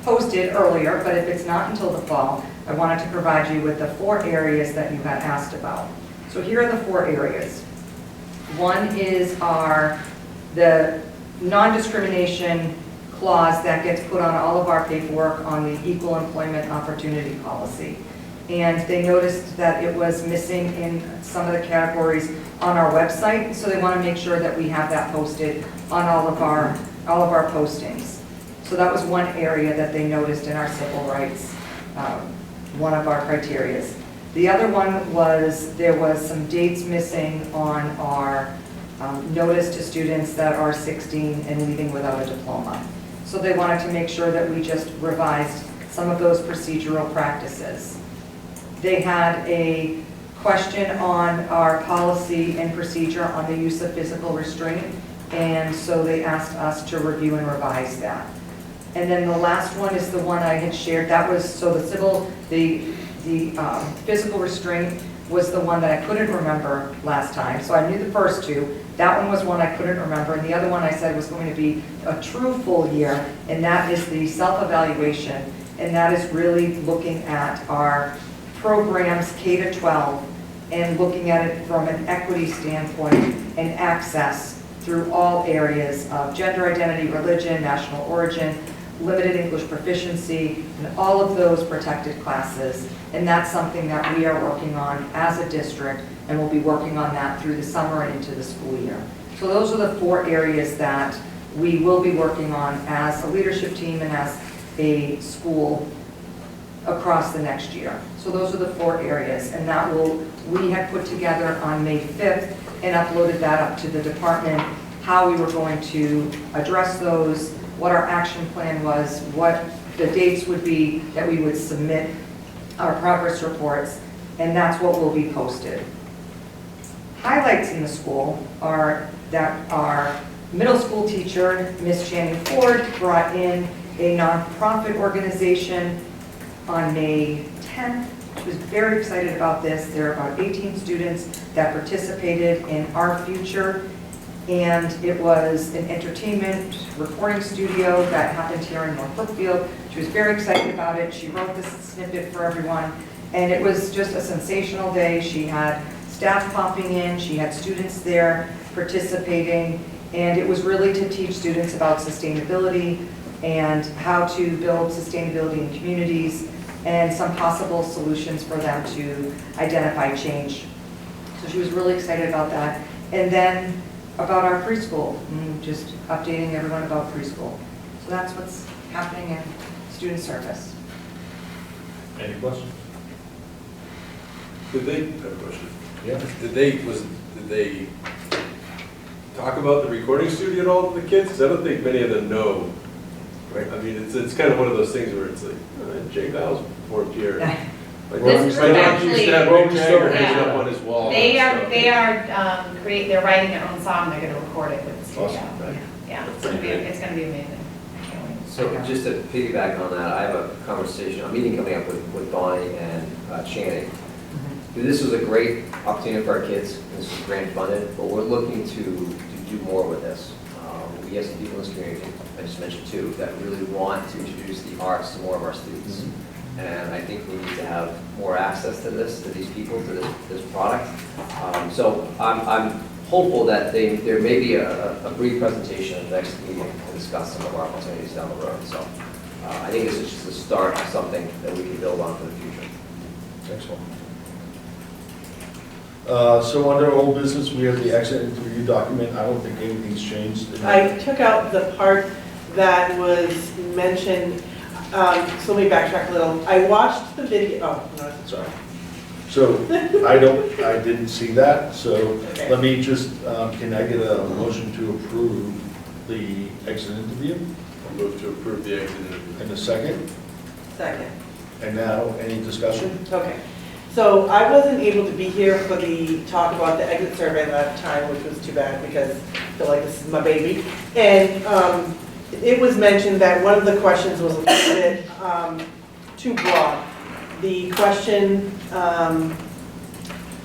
S7: posted earlier, but if it's not until the fall, I wanted to provide you with the 4 areas that you had asked about. So here are the 4 areas. One is the non-discrimination clause that gets put on all of our paperwork on the equal employment opportunity policy. And they noticed that it was missing in some of the categories on our website, so they want to make sure that we have that posted on all of our postings. So that was one area that they noticed in our civil rights, one of our criterias. The other one was there was some dates missing on our notice to students that are 16 and leaving without a diploma. So they wanted to make sure that we just revised some of those procedural practices. They had a question on our policy and procedure on the use of physical restraint, and so they asked us to review and revise that. And then the last one is the one I had shared. That was, so the physical restraint was the one that I couldn't remember last time. So I knew the first 2. That one was one I couldn't remember, and the other one I said was going to be a true full year, and that is the self-evaluation, and that is really looking at our programs K-12 and looking at it from an equity standpoint and access through all areas of gender identity, religion, national origin, limited English proficiency, and all of those protected classes. And that's something that we are working on as a district, and we'll be working on that through the summer and into the school year. So those are the 4 areas that we will be working on as a leadership team and as a school across the next year. So those are the 4 areas, and that we had put together on May 5th and uploaded that up to the department, how we were going to address those, what our action plan was, what the dates would be that we would submit our progress reports, and that's what will be posted. Highlights in the school are that our middle school teacher, Miss Channing Ford, brought in a nonprofit organization on May 10th. She was very excited about this. There are about 18 students that participated in Our Future, and it was an entertainment recording studio that happened here in North Brookfield. She was very excited about it. She wrote this snippet for everyone, and it was just a sensational day. She had staff popping in, she had students there participating, and it was really to teach students about sustainability and how to build sustainability in communities and some possible solutions for them to identify change. So she was really excited about that. And then about our preschool, just updating everyone about preschool. So that's what's happening in student service.
S4: Any questions?
S1: Did they, I have a question.
S4: Yeah.
S1: Did they talk about the recording studio at all to the kids? Because I don't think many of them know.
S4: Right.
S1: I mean, it's kind of one of those things where it's like, Jay Giles performed here. Like,
S8: This
S1: my
S8: group
S1: dad used to have
S4: actually-
S1: Mick Jagger hanging
S8: Yeah.
S1: up on his wall.
S8: They
S1: and
S8: are,
S1: stuff.
S8: they're writing their own song, they're gonna record it with the studio.
S4: Awesome.
S8: Yeah,
S1: That's
S8: it's gonna be,
S1: pretty great.
S8: it's gonna be amazing. I can't wait.
S2: So just to piggyback on that, I have a conversation, a meeting coming up with Bonnie and Channing. This was a great opportunity for our kids, this is grant funded, but we're looking to do more with this. We have some people in this community, I just mentioned two, that really want to introduce the arts to more of our students. And I think we need to have more access to this, to these people, to this product. So I'm hopeful that there may be a brief presentation at the next meeting to discuss some of our opportunities down the road. So I think this is just the start of something that we can build on for the future.
S4: Excellent. So under old business, we have the exit interview document. I don't think anything's changed.
S3: I took out the part that was mentioned, so let me backtrack a little. I watched the video, oh, no,
S4: Sorry. So I didn't see that, so
S3: Okay.
S4: let me just, can I get a motion to approve the exit interview?
S1: I'll move to approve the exit interview.
S4: And a second?
S3: second.
S4: And now, any discussion?
S3: Okay, so I wasn't able to be here for the talk about the exit survey that time, which was too bad because I feel like this is my baby. And it was mentioned that one of the questions was a little bit too broad. The question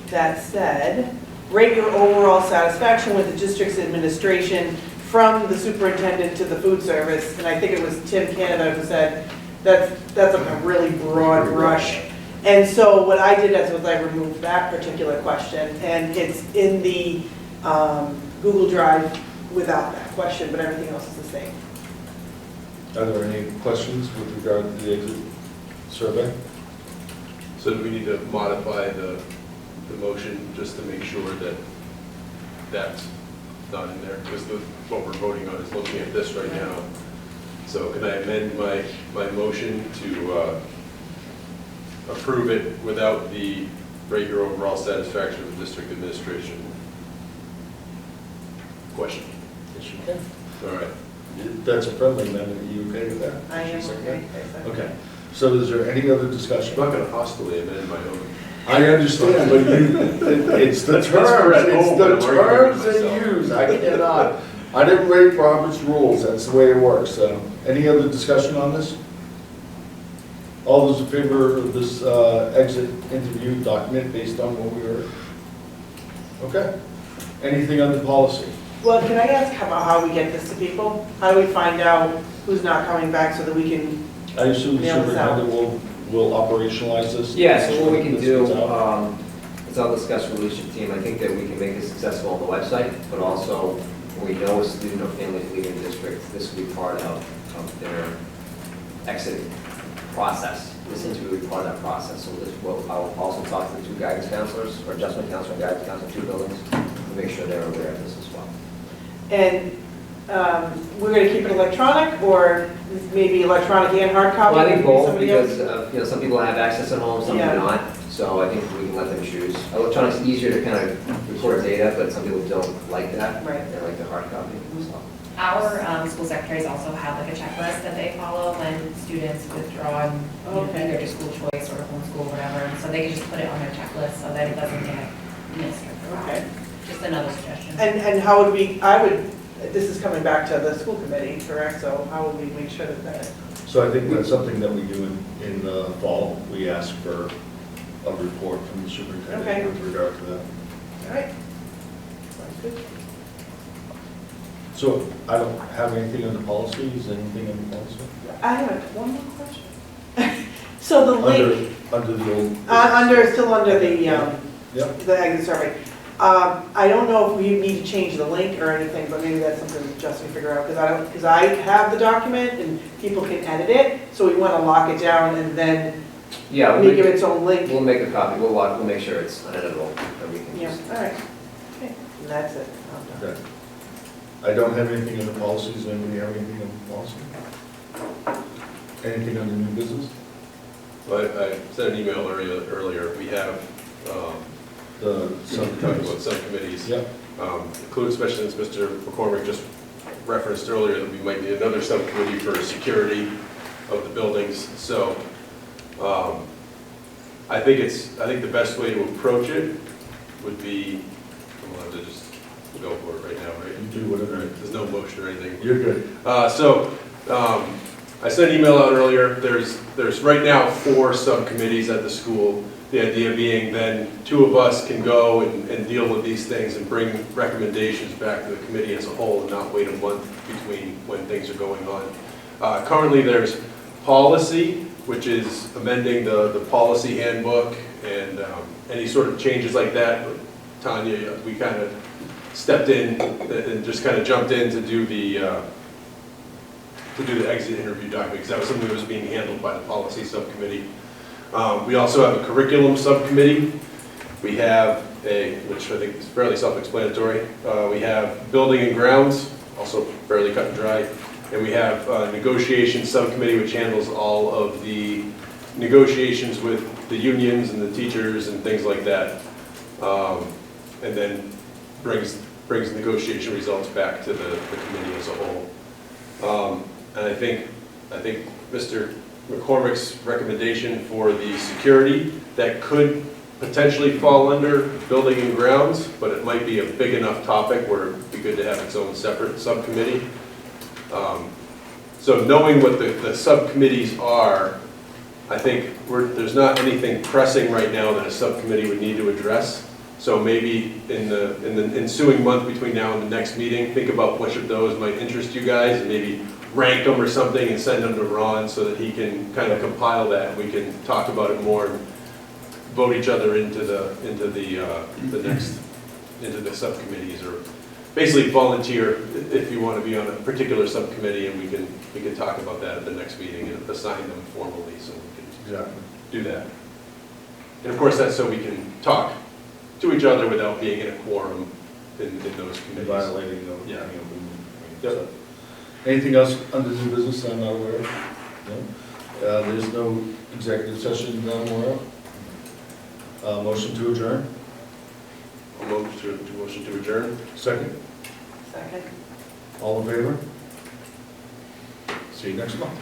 S3: that said, rate your overall satisfaction with the district's administration from the superintendent to the food service. And I think it was Tim Canada who said, that's a really broad brush. And so what I did was I removed that particular question, and it's in the Google Drive without that question, but everything else is the same.
S4: Are there any questions with regard to the exit survey?
S1: So do we need to modify the motion just to make sure that that's not in there? Because what we're voting on is looking at this right now. So can I amend my motion to approve it without the rate your overall satisfaction with district administration? Question.
S4: Yes, you can.
S1: All right.
S4: That's a friendly amendment. Are you okay with that?
S3: I am
S4: Second?
S3: okay.
S4: Okay. So is there any other
S1: I'm
S4: discussion?
S1: not going to hostily amend my own.
S4: I understand, but it's the
S1: Let's spread
S4: terms, it's
S1: hope
S4: the
S1: and I'm arguing
S4: terms
S1: with
S4: they
S1: myself.
S4: use. I cannot, I didn't break Robert's rules, that's the way it works. So, any other discussion on this? All those in favor of this exit interview document based on what we heard? Okay. Anything under policy?
S3: Well, can I ask about how we get this to people? How do we find out who's not coming back so that we can,
S4: I assume the
S3: Mail this out.
S4: superintendent will operationalize this?
S2: Yeah, so what we can
S4: This
S2: do,
S4: gets out?
S2: is I'll discuss with the leadership team, I think that we can make this accessible on the website, but also when we know a student or family is leaving the district, this will be part of their exit process. This interview will be part of that process. So I'll also talk to the two guidance counselors, or adjustment counselor and guidance counselor, two buildings, to make sure they're aware of this as well.
S3: and we're gonna keep it electronic, or maybe electronic and hard copy?
S2: Well, I think
S3: Maybe
S2: both,
S3: somebody else?
S2: because, some people have access at home, some do
S3: Yeah.
S2: not. So I think we can let them choose. Electronic's easier to kind of record data, but some people don't like that.
S3: Right.
S2: They like the hard copy, so.
S8: Our school secretaries also have like a checklist that they follow when students withdraw and
S3: Okay.
S8: either to school choice or homeschool, whatever. And so they can just put it on their checklist so that it doesn't get missed or
S3: Okay.
S8: forgotten. Just another suggestion.
S3: And how would we, this is coming back to the school committee, correct? So how would we make sure that
S4: So I think that's something that we do in the fall. We ask for a report from the
S3: Okay.
S4: superintendent with regard to that.
S3: all right? Sounds good.
S4: So I don't have anything on the policies, anything on the policy?
S3: I have one more question. So the link,
S4: Under the old.
S3: still under the,
S4: Yep.
S3: the exit survey. I don't know if we need to change the link or anything, but maybe that's something Justin can figure out, because I have the document and people can edit it, so we want to lock it down and then
S2: Yeah,
S3: make it its own link.
S2: we'll make a copy, we'll make sure it's uneditable, that we can
S3: Yeah,
S2: use.
S3: all right. Okay, and that's it. I'm done.
S4: Okay. I don't have anything on the policies. Anybody have anything on the policy? Anything on the new business?
S1: But I sent an email earlier, we have,
S4: The
S1: talking about subcommittees.
S4: Yep.
S1: Include, especially since Mr. McCormick just referenced earlier that we might need another subcommittee for security of the buildings. So I think the best way to approach it would be, we'll have to just go for it right now, right?
S4: You do whatever.
S1: Right, there's no motion or anything.
S4: You're good.
S1: I sent an email out earlier. There's right now 4 subcommittees at the school. The idea being then 2 of us can go and deal with these things and bring recommendations back to the committee as a whole and not wait a month between when things are going on. Currently, there's policy, which is amending the policy handbook and any sort of changes like that. But Tanya, we kind of stepped in and just kind of jumped in to do the exit interview document, because that was something that was being handled by the policy subcommittee. We also have a curriculum subcommittee. We have which I think is fairly self-explanatory. We have building and grounds, also fairly cut and dry. And we have a negotiation subcommittee, which handles all of the negotiations with the unions and the teachers and things like that. And then brings negotiation results back to the committee as a whole. And I think Mr. McCormick's recommendation for the security, that could potentially fall under building and grounds, but it might be a big enough topic where it'd be good to have its own separate subcommittee. So knowing what the subcommittees are, I think there's not anything pressing right now that a subcommittee would need to address. So maybe in the ensuing month between now and the next meeting, think about which of those might interest you guys and maybe rank them or something and send them to Ron so that he can kind of compile that and we can talk about it more and vote each other into the subcommittees, or basically volunteer if you want to be on a particular subcommittee, and we can talk about that at the next meeting and assign them formally so we can do that. And of course, that's so we can talk to each other without being in a quorum in those committees.
S4: Violating the.
S1: Yeah.
S4: Yep. Anything else under new business I'm not aware of? No? There's no executive session that I'm aware of. Motion to adjourn?
S1: A motion to adjourn?
S4: Second?
S3: Second.
S4: All in favor? See you next month.